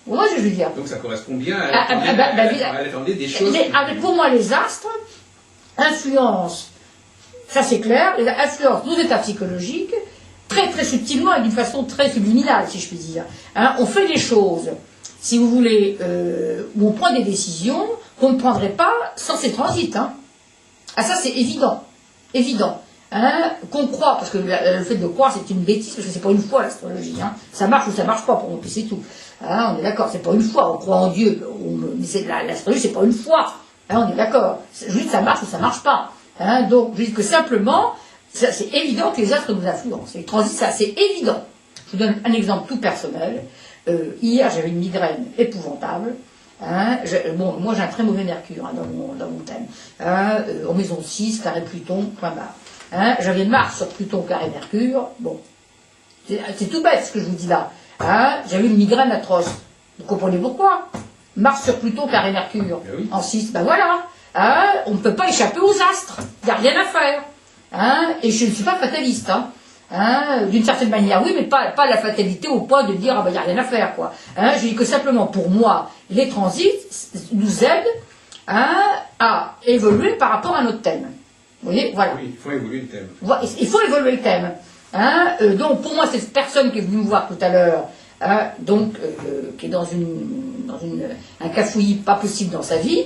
Voilà, je veux dire. Donc ça correspond bien à elle attendait des choses. Avec pour moi, les astres influencent, ça c'est clair, influencent nos états psychologiques très très subtilement et d'une façon très subliminale, si je puis dire. Hein, on fait des choses, si vous voulez, où on prend des décisions qu'on ne prendrait pas sans ces transits. Hein. Ah ça c'est évident, évident. Hein, qu'on croit, parce que le fait de croire c'est une bêtise, parce que c'est pas une foi l'astrologie. Hein. Ça marche ou ça marche pas pour nous, puis c'est tout. Hein, on est d'accord, c'est pas une foi, on croit en Dieu, mais l'astrologie c'est pas une foi. Hein, on est d'accord. Juste ça marche ou ça marche pas. Hein, donc, je dis que simplement, c'est évident que les astres nous influencent. Les transits, c'est assez évident. Je vous donne un exemple tout personnel. Hier, j'avais une migraine épouvantable. Hein, bon, moi, j'ai un très mauvais mercure hein, dans mon thème. Hein, en maison 6, carré Pluton, point barre. Hein, j'avais Mars sur Pluton, carré Mercure. Bon, c'est tout bête ce que je vous dis là. Hein, j'avais une migraine atroce. Vous comprenez pourquoi? Mars sur Pluton, carré Mercure, oui. en 6, ben voilà. Hein, on ne peut pas échapper aux astres. Il n'y a rien à faire. Hein, et je ne suis pas fataliste. Hein. Hein, d'une certaine manière, oui, mais pas la fatalité au point de dire, ah ben il n'y a rien à faire, quoi. Hein, je dis que simplement, pour moi, les transits nous aident hein, à évoluer par rapport à notre thème. Vous voyez, voilà. Oui, il faut évoluer le thème. Il faut évoluer le thème. Hein, donc, pour moi, cette personne qui est venue me voir tout à l'heure, hein, donc, qui est dans un cafouillis pas possible dans sa vie,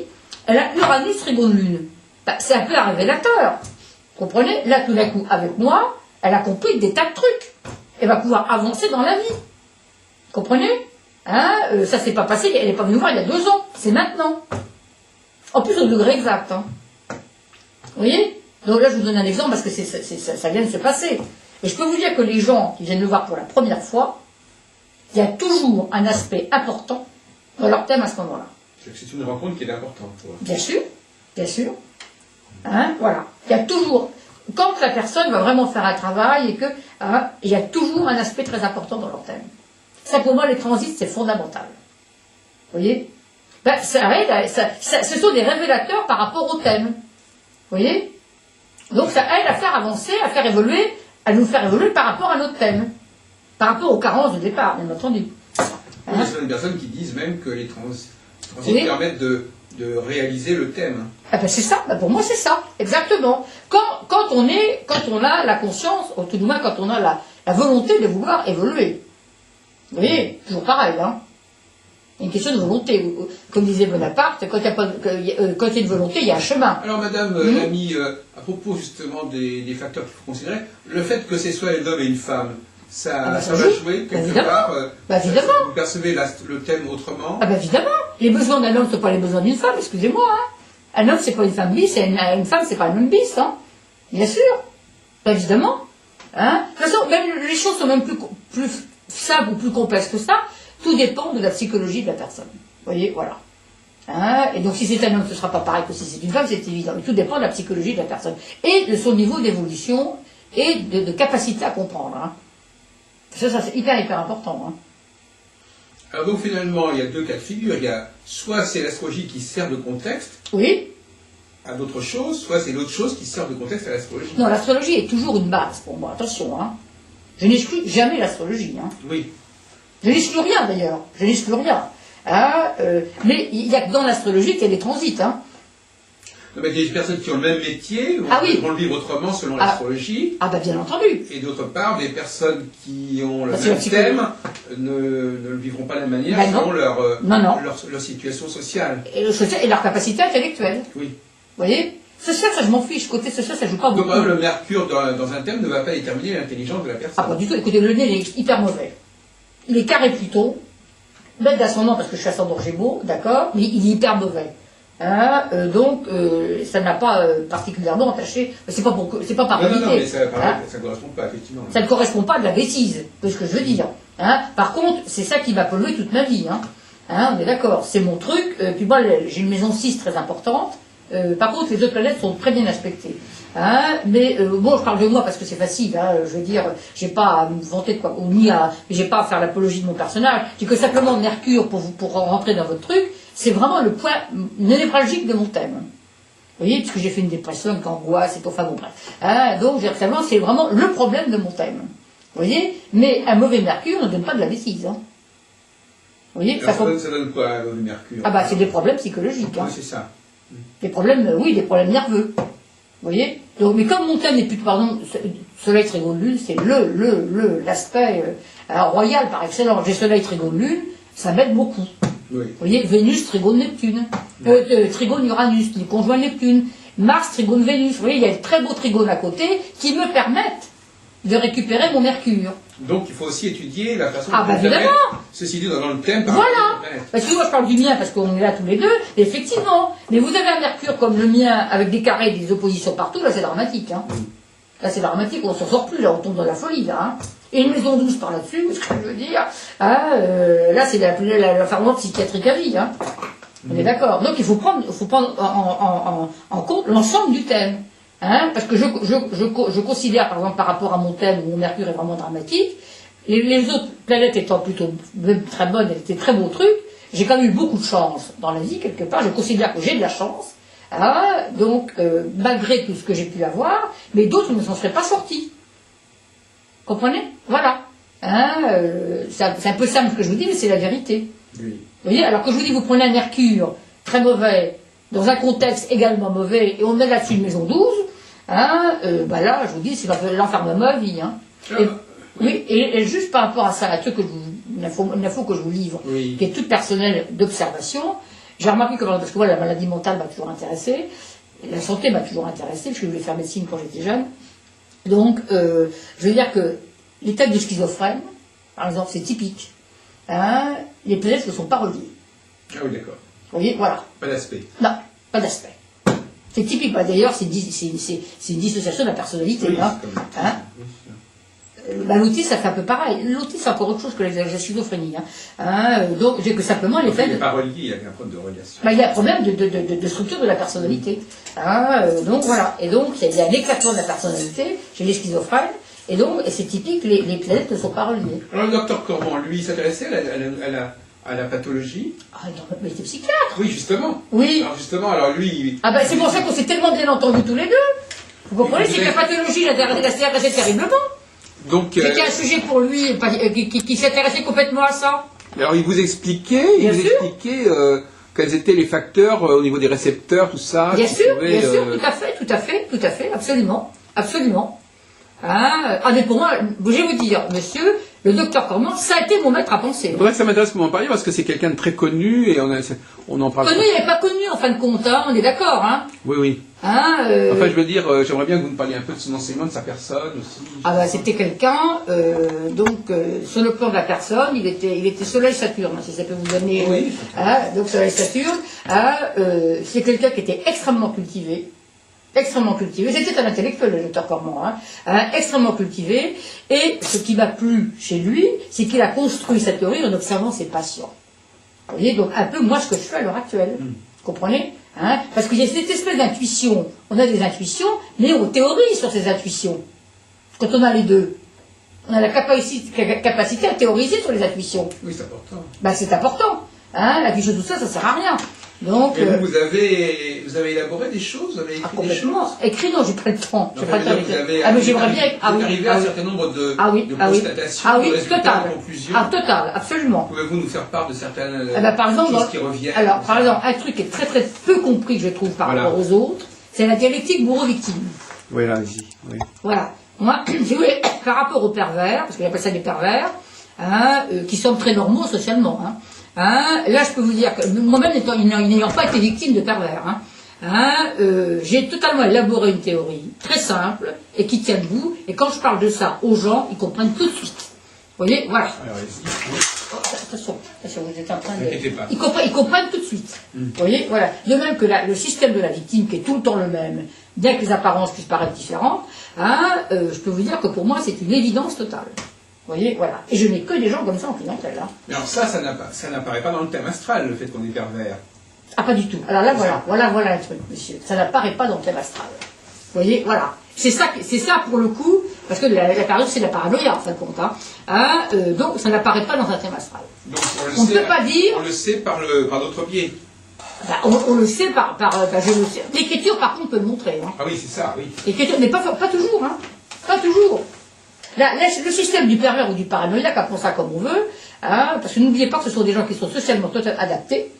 elle a Uranus, Trigon de Lune. Ben, c'est un peu un révélateur. Vous comprenez? Là, tout d'un coup, avec moi, elle a compris des tas de trucs. Elle va pouvoir avancer dans la vie. Vous comprenez? Hein, ça s'est pas passé, elle n'est pas venue me voir il y a 2 ans. C'est maintenant. En plus, au degré exact. Hein. Vous voyez? Donc là, je vous donne un exemple parce que ça vient de se passer. Et je peux vous dire que les gens qui viennent me voir pour la première fois, il y a toujours un aspect important dans leur thème à ce moment-là. C'est une rencontre qui est importante. Bien sûr, bien sûr. Hein, voilà. Il y a toujours, quand la personne va vraiment faire un travail et que, hein, il y a toujours un aspect très important dans leur thème. Ça, pour moi, les transits, c'est fondamental. Vous voyez? Ben, ce sont des révélateurs par rapport au thème. Vous voyez? Donc, ça aide à faire avancer, à faire évoluer, à nous faire évoluer par rapport à notre thème. Par rapport aux carences de départ, bien entendu. Hein? Il y a des personnes qui disent même que les transits oui. permettent de réaliser le thème. Ah ben c'est ça, ben pour moi c'est ça, exactement. Quand on a la conscience, ou tout du moins quand on a la volonté de vouloir évoluer. Vous voyez, toujours pareil, hein. Il y a une question de volonté. Comme disait Bonaparte, quand il y a une volonté, il y a un chemin. Alors madame l'ami, à propos justement des facteurs qu'il faut considérer, le fait que c'est soit un homme et une femme, ça va jouer quelque part. Évidemment. Vous percevez le thème autrement. Ah ben évidemment. Les besoins d'un homme ne sont pas les besoins d'une femme, excusez-moi. Hein. Un homme, c'est pas une femme bis, et une femme, c'est pas un homme bis. Hein. Bien sûr. Ben, évidemment. Hein. De toute façon, même, les choses sont même plus simples ou plus complexes que ça. Tout dépend de la psychologie de la personne. Vous voyez, voilà. Hein. Et donc, si c'est un homme, ce ne sera pas pareil que si c'est une femme, c'est évident. Mais tout dépend de la psychologie de la personne. Et de son niveau d'évolution et de capacité à comprendre. Hein. Ça c'est hyper important. Hein. Alors donc finalement, il y a 2 cas de figure. Il y a soit c'est l'astrologie qui sert de contexte oui. à d'autres choses, soit c'est l'autre chose qui sert de contexte à l'astrologie. Non, l'astrologie est toujours une base pour moi, attention. Hein. Je n'exclus jamais l'astrologie. Hein. Oui. Je n'exclus rien d'ailleurs, je n'exclus rien. Hein, mais il y a que dans l'astrologie qu'il y a des transits. Hein. Non, mais il y a des personnes qui ont le même métier, vont le vivre autrement selon l'astrologie. Ah bah bien entendu. Et d'autre part, des personnes qui ont le même thème ne le vivront pas de la même manière selon leur situation sociale. Et leur capacité intellectuelle. Oui. Vous voyez? Social, ça je m'en fiche. Côté social, ça joue pas beaucoup. Donc le mercure dans un thème ne va pas déterminer l'intelligence de la personne. Ah pas du tout. Écoutez, le nez il est hyper mauvais. Il est carré Pluton. Bête d'ascendant parce que je suis ascendant Gémeaux, d'accord, mais il est hyper mauvais. Hein, donc, ça n'a pas particulièrement entaché. C'est pas par non, mais ça ne correspond pas, effectivement. Ça ne correspond pas à de la bêtise, c'est ce que je veux dire. Hein. Par contre, c'est ça qui m'a pollué toute ma vie. Hein. Hein, on est d'accord, c'est mon truc. Puis moi, j'ai une maison 6 très importante. Par contre, les autres planètes sont très bien aspectées. Hein, mais bon, je parle de moi parce que c'est facile. Hein, je veux dire, j'ai pas à me vanter de quoi, ou j'ai pas à faire l'apologie de mon personnage. Je dis que simplement Mercure pour rentrer dans votre truc. C'est vraiment le point névralgique de mon thème. Vous voyez, puisque j'ai fait une dépression, une angoisse, et tout, enfin bon, bref. Hein, donc, récemment, c'est vraiment le problème de mon thème. Vous voyez, mais un mauvais mercure ne donne pas de la bêtise. Hein. Vous voyez, ça donne quoi, un mauvais mercure? Ah bah, c'est des problèmes psychologiques. Hein. Oui, c'est ça. Des problèmes, oui, des problèmes nerveux. Vous voyez. Donc, mais comme mon thème n'est plus, pardon, Soleil, Trigone, Lune, c'est l'aspect royal par excellence. J'ai Soleil, Trigone, Lune, ça m'aide beaucoup. Oui. Vous voyez, Vénus, Trigone, Neptune. Trigone, Uranus, les conjoints Neptune. Mars, Trigone, Vénus. Vous voyez, il y a de très beaux trigones à côté qui me permettent de récupérer mon Mercure. Donc il faut aussi étudier la façon dont évidemment. Ceci dit dans le thème. Voilà. Parce que moi je parle du mien parce qu'on est là tous les deux, effectivement. Mais vous avez un Mercure comme le mien avec des carrés et des oppositions partout, là c'est dramatique. Hein. Là c'est dramatique, on s'en sort plus, là on tombe dans la folie. Là, hein. Et une maison douce par là-dessus, ce que je veux dire. Là c'est la fermante psychiatrique à vie. Hein. On est d'accord. Donc il faut prendre en compte l'ensemble du thème. Hein, parce que je considère, par exemple, par rapport à mon thème, où mon Mercure est vraiment dramatique, les autres planètes étant plutôt très bonnes, elles étaient très beaux trucs, j'ai quand même eu beaucoup de chance dans la vie, quelque part, je considère que j'ai de la chance, hein, donc, malgré tout ce que j'ai pu avoir, mais d'autres ne s'en seraient pas sortis. Comprenez? Voilà. Hein, c'est un peu simple ce que je vous dis, mais c'est la vérité. Oui. Vous voyez, alors que je vous dis, vous prenez un Mercure très mauvais, dans un contexte également mauvais, et on met là-dessus une maison 12, hein, bah là, je vous dis, c'est l'enfermement à vie. Hein. Oui, et juste par rapport à ça, un truc une info que je vous livre, qui est toute personnelle d'observation, j'ai remarqué que, parce que voilà, la maladie mentale m'a toujours intéressée, la santé m'a toujours intéressée, parce que je voulais faire médecine quand j'étais jeune. Donc, je veux dire que les têtes de schizophrène, par exemple, c'est typique. Hein, les planètes ne sont pas reliées. Ah oui, d'accord. Vous voyez, voilà. Pas d'aspect. Non, pas d'aspect. C'est typique. Bah, d'ailleurs, c'est une dissociation de la personnalité. Oui, hein. Bah, l'autisme, ça fait un peu pareil. L'autisme, c'est encore autre chose que la schizophrénie. Hein. Donc, j'ai que simplement les faits. Il n'est pas relié, il y a un problème de relation. Bah, il y a un problème de structure de la personnalité. Hein. Donc, voilà. Et donc, il y a un éclatement de la personnalité chez les schizophrènes. Et donc, c'est typique, les planètes ne sont pas reliées. Alors, le docteur Cormand, lui, s'intéressait à la pathologie. Ah non, mais il était psychiatre. Oui, justement. Oui. Alors justement, alors lui... Ah ben c'est pour ça qu'on s'est tellement bien entendus tous les deux. Vous comprenez, c'est que la pathologie l'intéressait terriblement. Donc... C'était un sujet pour lui qui s'intéressait complètement à ça. Alors il vous expliquait, quels étaient les facteurs au niveau des récepteurs, tout ça. Bien sûr, tout à fait, absolument. Hein, mais pour moi, je vais vous dire, monsieur, le docteur Cormand, ça a été mon maître à penser. C'est vrai que ça m'intéresse que vous en parliez parce que c'est quelqu'un de très connu et on en parle. Connu, il n'est pas connu en fin de compte, hein, on est d'accord, hein. Oui, oui. Hein, enfin, je veux dire, j'aimerais bien que vous me parliez un peu de son enseignement, de sa personne aussi. Ah bah c'était quelqu'un, sur le plan de la personne, il était Soleil-Saturne, si ça peut vous donner. Oui. Hein, donc Soleil-Saturne, c'est quelqu'un qui était extrêmement cultivé. C'était un intellectuel, le docteur Cormand, extrêmement cultivé, et ce qui m'a plu chez lui, c'est qu'il a construit sa théorie en observant ses patients. Vous voyez, donc un peu moi ce que je fais à l'heure actuelle. Vous comprenez, hein? Parce qu'il y a cette espèce d'intuition. On a des intuitions, mais on théorise sur ces intuitions. Quand on a les deux, on a la capacité à théoriser sur les intuitions. Oui, c'est important. Ben, c'est important. Hein? L'intuition, tout ça, ça sert à rien. Donc, et vous avez élaboré des choses, vous avez écrit des choses. Écrit, non, j'ai pas le temps. J'ai pas le temps. Mais j'aimerais bien. Vous arrivez à un certain nombre de constatations, de résultats, de conclusions. Ah, total, absolument. Pouvez-vous nous faire part de certaines par exemple, choses qui reviennent? Alors, par exemple, un truc qui est très très peu compris, je trouve, par rapport aux autres, c'est la dialectique bourreau-victime. Oui, allez-y. Oui. Voilà. Moi, si vous voulez, par rapport aux pervers, parce qu'il appelle ça des pervers, qui sont très normaux socialement, là, je peux vous dire que moi-même, n'ayant pas été victime de pervers, j'ai totalement élaboré une théorie très simple et qui tient debout. Et quand je parle de ça aux gens, ils comprennent tout de suite. Vous voyez, voilà. Attention, vous êtes en train de... Ils comprennent tout de suite. Vous voyez, voilà. De même que le système de la victime, qui est tout le temps le même, bien que les apparences puissent paraître différentes, je peux vous dire que pour moi, c'est une évidence totale. Vous voyez, voilà. Et je n'ai que des gens comme ça en clientèle. Mais alors ça n'apparaît pas dans le thème astral, le fait qu'on est pervers. Ah, pas du tout. Alors là, voilà un truc, monsieur. Ça n'apparaît pas dans le thème astral. Vous voyez, voilà. C'est ça pour le coup, parce que la période, c'est la paranoïa, en fin de compte. Donc, ça n'apparaît pas dans un thème astral. Donc, on ne peut pas dire... On le sait par d'autres biais. Bah, on le sait je le sais. L'écriture, par contre, peut le montrer. Hein. Ah oui, c'est ça, oui. L'écriture, mais pas toujours, hein. Pas toujours. Le système du pervers ou du paranoïaque, appelons ça comme on veut, hein, parce que n'oubliez pas que ce sont des gens qui sont socialement adaptés,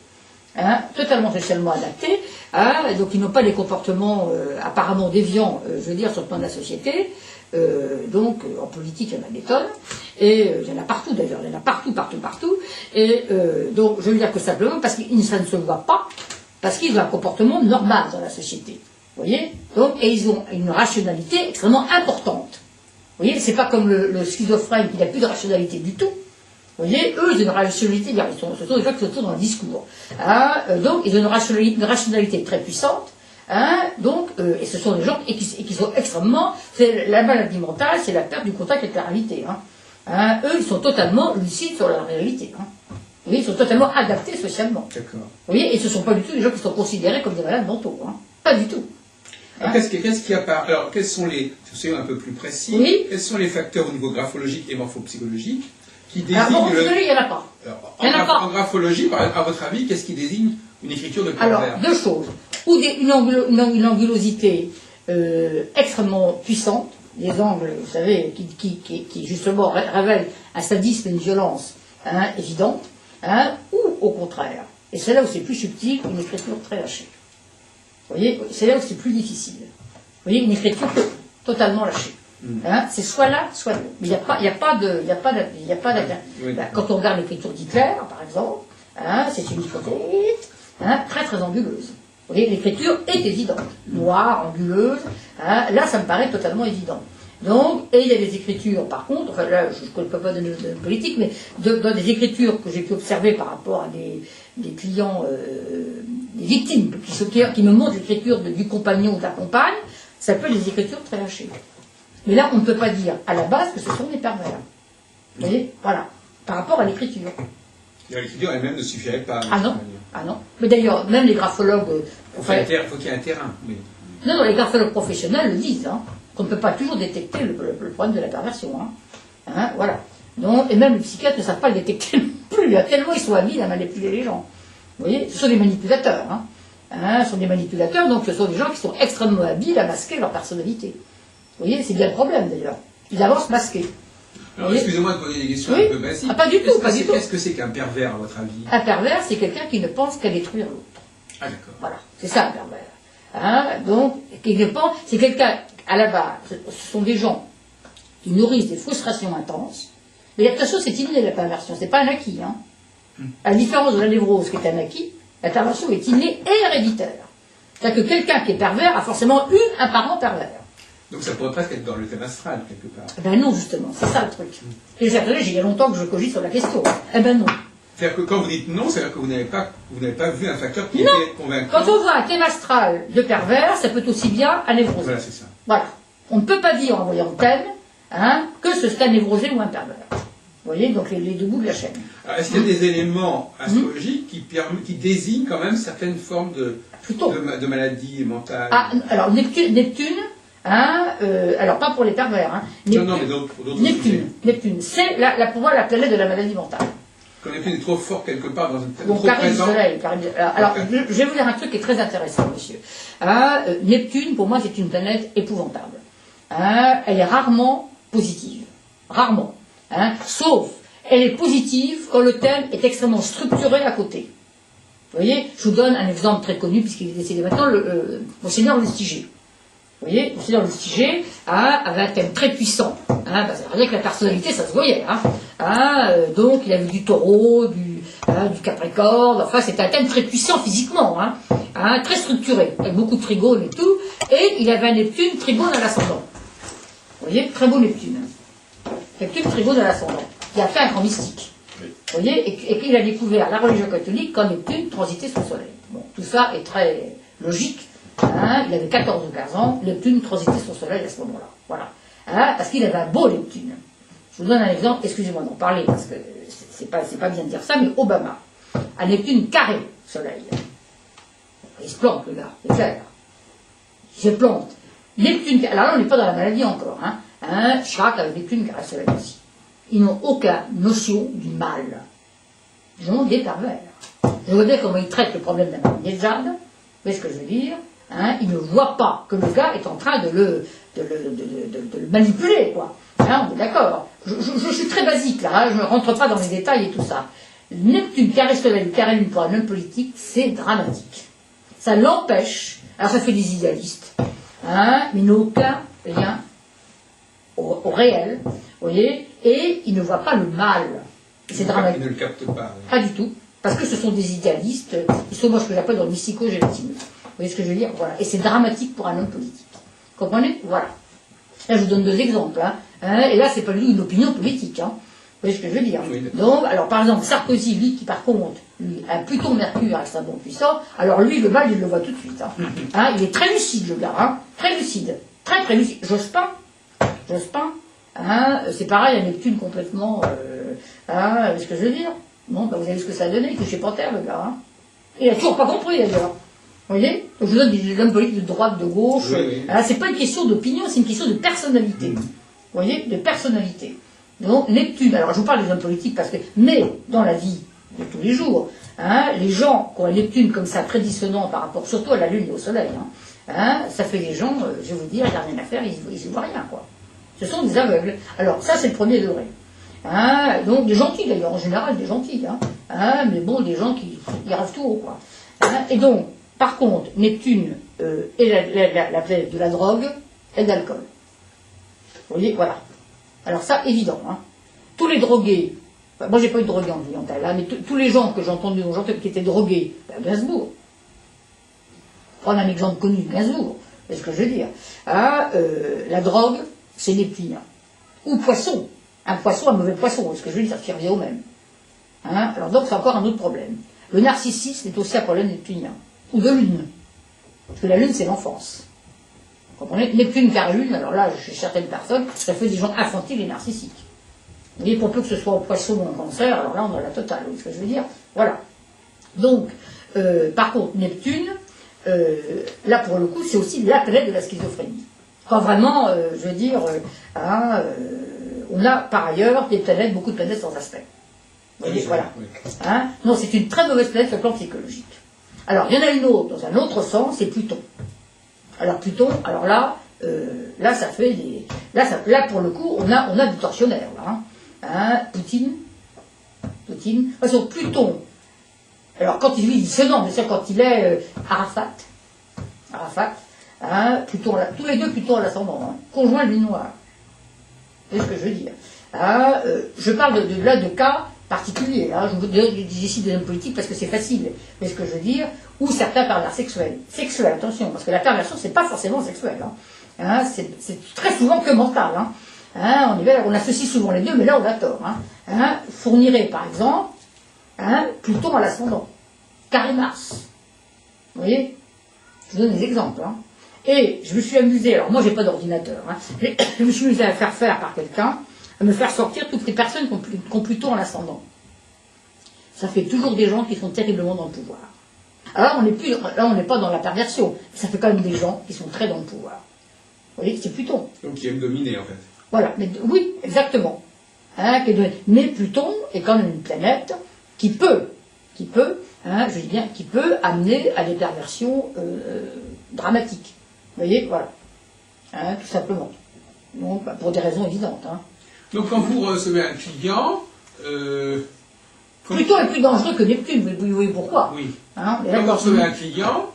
hein, totalement socialement adaptés, hein, donc ils n'ont pas des comportements apparemment déviants, je veux dire, sur le plan de la société. Donc en politique il y en a des tonnes, et il y en a partout d'ailleurs, il y en a partout, et donc je veux dire que simplement parce que ça ne se voit pas, parce qu'ils ont un comportement normal dans la société, vous voyez, donc, et ils ont une rationalité extrêmement importante, vous voyez, c'est pas comme le schizophrène qui n'a plus de rationalité du tout, vous voyez, eux ils ont une rationalité, ce sont des gens qui se trouvent dans le discours, hein, donc ils ont une rationalité très puissante. Hein, donc, et ce sont des gens qui sont extrêmement... La maladie mentale, c'est la perte du contact avec la réalité. Hein. Hein, eux, ils sont totalement lucides sur la réalité. Hein. Vous voyez, ils sont totalement adaptés socialement. D'accord. Vous voyez, et ce ne sont pas du tout des gens qui sont considérés comme des malades mentaux. Hein. Pas du tout. Hein. Qu'est-ce qu'il y a par... Alors, quels sont les... C'est un peu plus précis. Oui. Quels sont les facteurs au niveau graphologique et morphopsychologique qui désignent... Alors, morphologique, il n'y en a pas. Alors, en graphologie, à votre avis, qu'est-ce qui désigne une écriture de pervers? Alors, deux choses. Ou une angulosité extrêmement puissante, des angles, vous savez, qui justement révèlent un sadisme et une violence évidente, hein, ou au contraire, et c'est là où c'est plus subtil, une écriture très lâchée. Vous voyez, c'est là où c'est plus difficile. Vous voyez, une écriture totalement lâchée. Hein, c'est soit là, soit là. Mais il n'y a pas de... Oui. Ben, quand on regarde l'écriture d'Hitler, par exemple, hein, c'est une écriture très très anguleuse. Vous voyez, l'écriture est évidente. Noire, anguleuse, hein, là ça me paraît totalement évident. Donc, et il y a des écritures, par contre, enfin là je ne peux pas donner de politique, mais dans des écritures que j'ai pu observer par rapport à des clients, des victimes, qui me montrent l'écriture du compagnon ou de la compagne, ça peut être des écritures très lâchées. Mais là, on ne peut pas dire à la base que ce sont des pervers. Vous voyez, voilà, par rapport à l'écriture. L'écriture elle-même ne suffirait pas. Ah non, ah non. Mais d'ailleurs, même les graphologues... Il faut qu'il y ait un terrain. Oui. Non, les graphologues professionnels le disent, hein, qu'on ne peut pas toujours détecter le problème de la perversion. Hein, voilà. Donc, et même les psychiatres ne savent pas le détecter non plus, tellement ils sont habiles à manipuler les gens. Vous voyez, ce sont des manipulateurs. Ce sont des manipulateurs, donc ce sont des gens qui sont extrêmement habiles à masquer leur personnalité. Vous voyez, c'est bien le problème d'ailleurs. Ils avancent masqués. Alors, excusez-moi de poser des questions oui. un peu basiques. Ah, pas du tout, pas du tout. Qu'est-ce que c'est qu'un pervers, à votre avis? Un pervers, c'est quelqu'un qui ne pense qu'à détruire l'autre. Ah, d'accord. Voilà, c'est ça un pervers. Donc, qui ne pense, c'est quelqu'un, à la base, ce sont des gens qui nourrissent des frustrations intenses. Mais la façon, c'est inné, la perversion, c'est pas un acquis. À la différence de la névrose, qui est un acquis, la perversion est innée et héréditaire. C'est-à-dire que quelqu'un qui est pervers a forcément eu un parent pervers. Donc ça pourrait presque être dans le thème astral, quelque part. Ben non, justement, c'est ça le truc. Et il y a longtemps que je cogite sur la question. Eh ben non. C'est-à-dire que quand vous dites non, c'est-à-dire que vous n'avez pas vu un facteur qui était convaincant. Quand on voit un thème astral de pervers, ça peut être aussi bien un névrosé. Voilà, c'est ça. Voilà. On ne peut pas dire en voyant le thème que ce soit un névrosé ou un pervers. Vous voyez, donc les deux bouts de la chaîne. Est-ce qu'il y a des éléments astrologiques qui désignent quand même certaines formes de maladies mentales? Ah, alors Neptune, alors pas pour les pervers. Neptune, non, mais pour d'autres sujets. Neptune, c'est pour moi la planète de la maladie mentale. Quand Neptune est trop fort quelque part dans une bon, trop Carré du présent. Soleil. Alors, je vais vous dire un truc qui est très intéressant, monsieur. Neptune, pour moi, c'est une planète épouvantable. Elle est rarement positive. Rarement. Sauf, elle est positive quand le thème est extrêmement structuré à côté. Vous voyez, je vous donne un exemple très connu, puisqu'il est décédé maintenant, Monseigneur Lustiger. Vous voyez, Monseigneur Lustiger avait un thème très puissant. Rien que la personnalité, ça se voyait. Donc, il avait du taureau, du capricorne, enfin, c'était un thème très puissant physiquement, très structuré, avec beaucoup de trigones et tout, et il avait un Neptune trigone à l'ascendant. Vous voyez, très beau Neptune. Neptune trigone à l'ascendant, qui a fait un grand mystique. Oui. Vous voyez, et qu'il a découvert la religion catholique quand Neptune transitait son soleil. Bon, tout ça est très logique. Il avait 14 ou 15 ans, Neptune transitait son soleil à ce moment-là. Voilà. Parce qu'il avait un beau Neptune. Je vous donne un exemple, excusez-moi d'en parler, parce que c'est pas bien de dire ça, mais Obama, un Neptune carré soleil. Il se plante, le gars, c'est clair. Il se plante. Neptune, alors là, on n'est pas dans la maladie encore. Chirac avec Neptune carré soleil aussi. Ils n'ont aucune notion du mal. Ils ont des pervers. Je vois bien comment il traite le problème d'Ahmadinejad. Vous voyez ce que je veux dire, hein? Il ne voit pas que le gars est en train de le manipuler, quoi. Hein, on est d'accord. Je suis très basique, là, hein, je ne rentre pas dans les détails et tout ça. Neptune, Lune pour un homme politique, c'est dramatique. Ça l'empêche, alors ça fait des idéalistes, hein, mais il n'a aucun lien au réel, vous voyez, et il ne voit pas le mal. C'est dramatique. Il ne le capte pas. Pas du tout, parce que ce sont des idéalistes, ils sont moi ce que j'appelle dans le mystico-gélatineux. Vous voyez ce que je veux dire? Voilà. Et c'est dramatique pour un homme politique. Comprenez? Voilà. Là, je vous donne deux exemples, hein, et là, c'est pas du tout une opinion politique, hein. Vous voyez ce que je veux dire? Oui, donc, alors, par exemple, Sarkozy, lui, qui par contre, lui, a Pluton-Mercure extrêmement puissant, alors lui, le mal, il le voit tout de suite. Hein. Hein, il est très lucide, le gars, hein, très lucide. Très, très lucide. Jospin. Hein, c'est pareil, à Neptune complètement... hein, ce que je veux dire? Bon, bah, vous avez vu ce que ça a donné, il touchait Panthère, le gars. Hein. Il a toujours pas compris, d'ailleurs. Vous voyez? Donc, je vous donne des hommes politiques de droite, de gauche. Oui. C'est pas une question d'opinion, c'est une question de personnalité. Vous voyez? De personnalité. Donc, Neptune, alors je vous parle des hommes politiques parce que, mais dans la vie de tous les jours, hein, les gens qui ont un Neptune comme ça, très dissonant par rapport surtout à la Lune et au Soleil, hein, ça fait des gens, je vais vous dire, il n'y a rien à faire, ils ne voient rien, quoi. Ce sont des aveugles. Alors, ça, c'est le premier degré. Hein, donc, des gentils d'ailleurs, en général, des gentils, hein, mais bon, des gens qui rêvent tout haut, quoi. Hein, et donc, par contre, Neptune est la planète de la drogue et de l'alcool. Vous voyez, voilà. Alors ça, évident. Hein. Tous les drogués, enfin, moi j'ai pas eu de drogué en clientèle, hein, mais tous les gens que j'ai entendus qui étaient drogués, ben, Gainsbourg. Prendre un exemple connu, Gainsbourg, c'est ce que je veux dire. Hein, la drogue, c'est neptunien. Ou poisson. Un poisson, un mauvais poisson, c'est ce que je veux dire, ça revient au même. Hein, alors donc c'est encore un autre problème. Le narcissisme est aussi un problème neptunien. Ou de lune. Parce que la lune, c'est l'enfance. Vous comprenez? Neptune car lune, alors là, chez certaines personnes, ça fait des gens infantiles et narcissiques. Vous voyez, pour peu que ce soit au poisson ou en cancer, alors là, on a la totale, vous voyez ce que je veux dire? Voilà. Donc, par contre, Neptune, là, pour le coup, c'est aussi la planète de la schizophrénie. Quand vraiment, je veux dire, on a par ailleurs des planètes, beaucoup de planètes sans aspect. Vous voyez, voilà. Hein? Non, c'est une très mauvaise planète sur le plan psychologique. Alors, il y en a une autre, dans un autre sens, c'est Pluton. Alors Pluton, alors là, là ça fait des... Là pour le coup, on a du tortionnaire, là. Hein, Poutine. De toute façon, Pluton, alors quand il est dissonant, bien sûr, quand il est Arafat, hein, Pluton, là, tous les deux Pluton à l'ascendant, hein, conjoint lune noire. C'est ce que je veux dire. Hein, je parle de cas particuliers. Hein, je vous dis ici des hommes politiques parce que c'est facile. Mais ce que je veux dire, ou certains pervers sexuels. Sexuels, attention, parce que la perversion, c'est pas forcément sexuel. Hein. Hein, c'est très souvent que mental. Hein. Hein, on associe souvent les deux, mais là on a tort. Hein. Hein, fournirait, par exemple, hein, Pluton à l'ascendant. Carré Mars. Vous voyez? Je vous donne des exemples. Hein. Et je me suis amusé, alors moi j'ai pas d'ordinateur, hein, mais je me suis amusé à faire par quelqu'un, à me faire sortir toutes les personnes qui ont Pluton à l'ascendant. Ça fait toujours des gens qui sont terriblement dans le pouvoir. Alors on n'est pas dans la perversion, ça fait quand même des gens qui sont très dans le pouvoir. Vous voyez, c'est Pluton. Donc qui aime dominer en fait. Voilà, mais, oui, exactement. Hein, mais Pluton est quand même une planète qui peut, hein, je dis bien, qui peut amener à des perversions dramatiques. Vous voyez, voilà. Hein, tout simplement. Donc, pour des raisons évidentes. Hein. Donc quand vous recevez un client... Pluton est plus dangereux que Neptune, vous voyez pourquoi? Oui. Hein, quand vous recevez un client,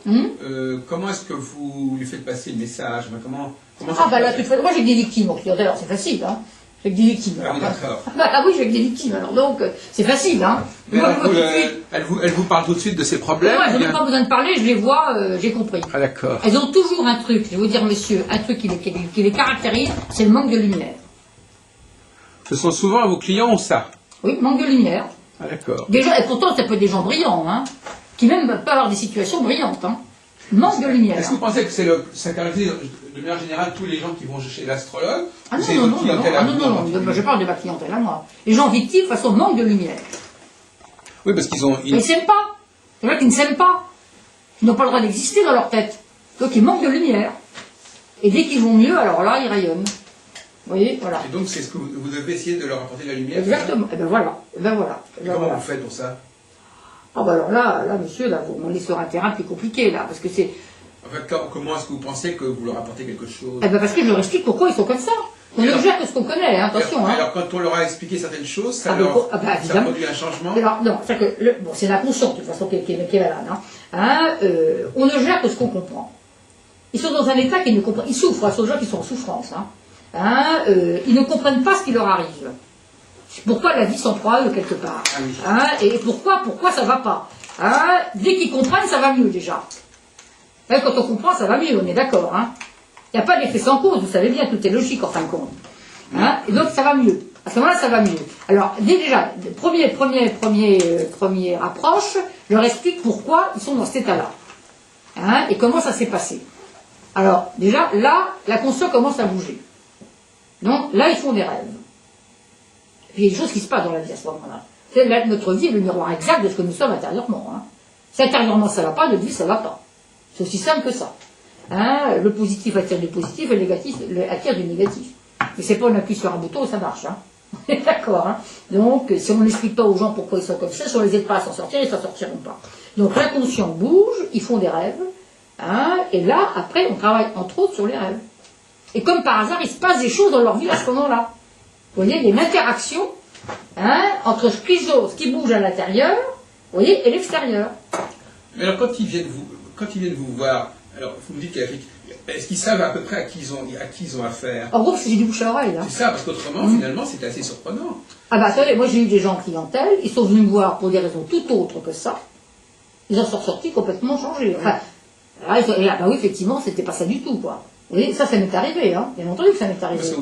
comment est-ce que vous lui faites passer le message? Comment ah bah là, moi j'ai des victimes en clientèle, alors c'est facile, hein. J'ai que des victimes. Ah oui, d'accord. Ah oui, j'ai que des victimes, alors donc c'est facile, hein. Elle vous parle tout de suite de ses problèmes? Moi, je n'ai pas besoin de parler, je les vois, j'ai compris. Ah d'accord. Elles ont toujours un truc, je vais vous dire monsieur, un truc qui les caractérise, c'est le manque de lumière. Ce sont souvent vos clients ont ça? Oui, manque de lumière. Ah d'accord. Déjà, et pourtant ça peut être des gens brillants, hein, qui même peuvent avoir des situations brillantes, hein. Manque de lumière. Est-ce que vous pensez que ça caractérise de manière générale tous les gens qui vont chez l'astrologue? Ah non, non, je parle de ma clientèle à moi. Les gens victimes, de toute façon, manquent de lumière. Oui, parce qu'ils ont... Ils ne s'aiment pas. C'est vrai qu'ils ne s'aiment pas. Ils n'ont pas le droit d'exister dans leur tête. Donc ils manquent de lumière. Et dès qu'ils vont mieux, alors là, ils rayonnent. Vous voyez, voilà. Et donc c'est ce que vous devez essayer de leur apporter de la lumière? Exactement. Et ben voilà. Comment vous faites pour ça? Ah bah alors là, monsieur, là, on est sur un terrain plus compliqué, là, parce que c'est... En fait, comment est-ce que vous pensez que vous leur apportez quelque chose? Eh ben parce que je leur explique pourquoi ils sont comme ça. On ne gère que ce qu'on connaît, hein, attention. Alors, quand on leur a expliqué certaines choses, ça ça produit un changement? Alors, non, c'est l'inconscient, de toute façon, qui est malade. On ne gère que ce qu'on comprend. Ils sont dans un état qu'ils ne comprennent. Ils souffrent, ce sont des gens qui sont en souffrance. Ils ne comprennent pas ce qui leur arrive. Pourquoi la vie s'en prend à eux quelque part. Et pourquoi ça va pas. Dès qu'ils comprennent, ça va mieux déjà. Quand on comprend, ça va mieux, on est d'accord. Il n'y a pas d'effet sans cause, vous savez bien, tout est logique en fin de compte. Et donc ça va mieux. À ce moment-là, ça va mieux. Alors, déjà, première approche, je leur explique pourquoi ils sont dans cet état-là. Et comment ça s'est passé. Alors, déjà, là, la conscience commence à bouger. Donc, là, ils font des rêves. Et puis, il y a des choses qui se passent dans la vie à ce moment-là. Notre vie est le miroir exact de ce que nous sommes intérieurement. Si intérieurement ça ne va pas, notre vie, ça ne va pas. C'est aussi simple que ça. Le positif attire du positif et le négatif attire du négatif. Mais c'est pas on appuie sur un bouton et ça marche. D'accord. Donc, si on n'explique pas aux gens pourquoi ils sont comme ça, si on les aide pas à s'en sortir, ils ne s'en sortiront pas. Donc, l'inconscient bouge, ils font des rêves. Et là, après, on travaille entre autres sur les rêves. Et comme par hasard, il se passe des choses dans leur vie à ce moment-là. Vous voyez, il y a une interaction entre ce qui bouge à l'intérieur, vous voyez, et l'extérieur. Mais alors, quand ils viennent vous voir, alors vous me dites est-ce qu'ils savent à peu près à qui ils ont affaire? En gros, c'est du bouche à oreille. C'est ça, parce qu'autrement, finalement, c'est assez surprenant. Ah bah, attendez, moi j'ai eu des gens en clientèle, ils sont venus me voir pour des raisons tout autres que ça. Ils en sont sortis complètement changés. Enfin, bah oui, effectivement, c'était pas ça du tout, quoi. Vous voyez, ça m'est arrivé, Bien entendu que ça m'est arrivé. Parce que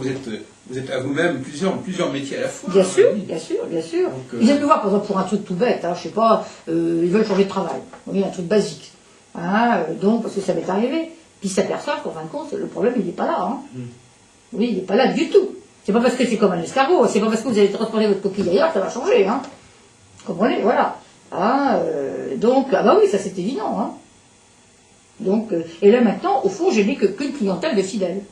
vous êtes à vous-même plusieurs métiers à la fois. Bien sûr, bien sûr, bien sûr. Donc, ils viennent me voir, par exemple, pour un truc tout bête, je sais pas, ils veulent changer de travail. Vous voyez, un truc basique. Donc, parce que ça m'est arrivé. Puis ils s'aperçoivent qu'en fin de compte, le problème, il n'est pas là. Oui, il n'est pas là du tout. C'est pas parce que c'est comme un escargot, c'est pas parce que vous allez transporter votre coquille ailleurs que ça va changer. Vous comprenez? Voilà. Donc, bah oui, ça c'est évident. Donc, et là maintenant, au fond, je n'ai qu'une clientèle de fidèles.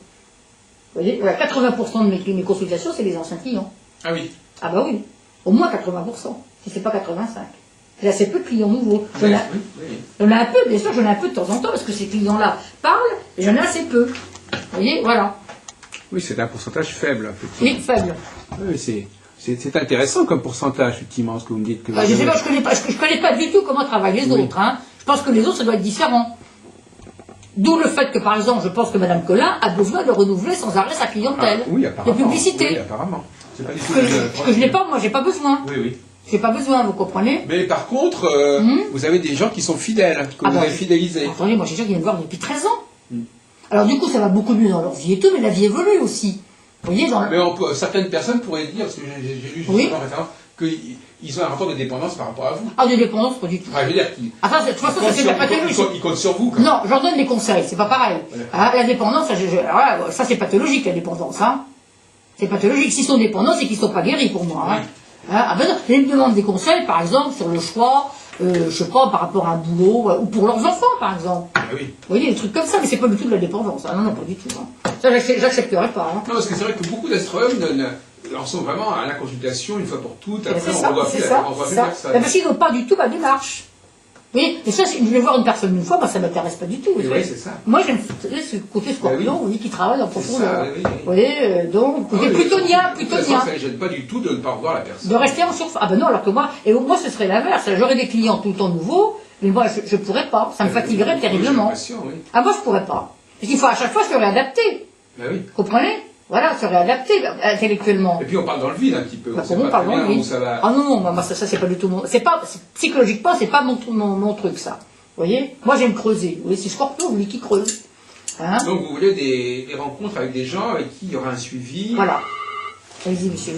Vous voyez, voilà, 80% de mes consultations, c'est les anciens clients. Ah oui. Ah bah oui, au moins 80%, si c'est pas 85%. J'ai assez peu de clients nouveaux. J'en ai un peu, bien sûr, j'en ai un peu de temps en temps, parce que ces clients-là parlent, et j'en ai assez peu. Vous voyez, voilà. Oui, c'est un pourcentage faible. Oui, faible. Oui, c'est intéressant comme pourcentage, effectivement, ce que vous me dites. Je sais pas, je connais pas du tout comment travaillent les autres. Je pense que les autres, ça doit être différent. D'où le fait que, par exemple, je pense que Mme Collin a besoin de renouveler sans arrêt sa clientèle. Oui, apparemment. De publicité. Oui, apparemment. C'est pas du tout ce que je n'ai pas, moi, j'ai pas besoin. Oui, oui. J'ai pas besoin, vous comprenez? Mais par contre, vous avez des gens qui sont fidèles, que vous avez fidélisés. Attendez, moi j'ai des gens qui viennent me voir depuis 13 ans. Alors du coup, ça va beaucoup mieux dans leur vie et tout, mais la vie évolue aussi. Vous voyez, mais certaines personnes pourraient dire, parce que j'ai lu justement récemment, qu'ils ont un rapport de dépendance par rapport à vous. Ah, de dépendance, pas du tout. Enfin, je veux dire qu'ils... Attends, de toute façon, c'est la pathologie. Ils comptent sur vous, quoi. Non, je leur donne des conseils, c'est pas pareil. La dépendance, ça c'est pathologique, la dépendance. C'est pathologique. S'ils sont dépendants, c'est qu'ils sont pas guéris pour moi. Ben non, ils me demandent des conseils, par exemple, sur le choix, je sais pas, par rapport à un boulot, ou pour leurs enfants, par exemple. Oui. Vous voyez, des trucs comme ça, mais c'est pas du tout de la dépendance. Non, pas du tout. Ça, j'accepterai pas. Non, parce que c'est vrai que beaucoup d'astrologues en sont vraiment à la consultation une fois pour toutes. Après, on ne voit plus personne. Parce qu'ils n'ont pas du tout ma démarche. Oui, mais ça, si je vais voir une personne une fois, ça ne m'intéresse pas du tout. Oui, c'est ça. Moi, j'aime ce côté scorpion, vous voyez, qui travaille en profondeur. Oui. Vous voyez, donc, côté plutonien. Ça ne gêne pas du tout de ne pas revoir la personne. De rester en surface. Ah ben non, alors que moi, ce serait l'inverse. J'aurais des clients tout le temps nouveaux, mais moi, je ne pourrais pas. Ça me fatiguerait terriblement. Ah, moi, je ne pourrais pas. Parce qu'il faut à chaque fois se réadapter. Ben oui. Vous comprenez? Voilà, se réadapter intellectuellement. Et puis on parle dans le vide un petit peu. On parle dans le vide. Ah non, moi ça c'est pas du tout mon... Psychologiquement, c'est pas mon truc, ça. Vous voyez? Moi j'aime creuser. Vous voyez, c'est Scorpion, vous voulez qui creuse. Donc vous voulez des rencontres avec des gens avec qui il y aura un suivi. Voilà. Allez-y, monsieur.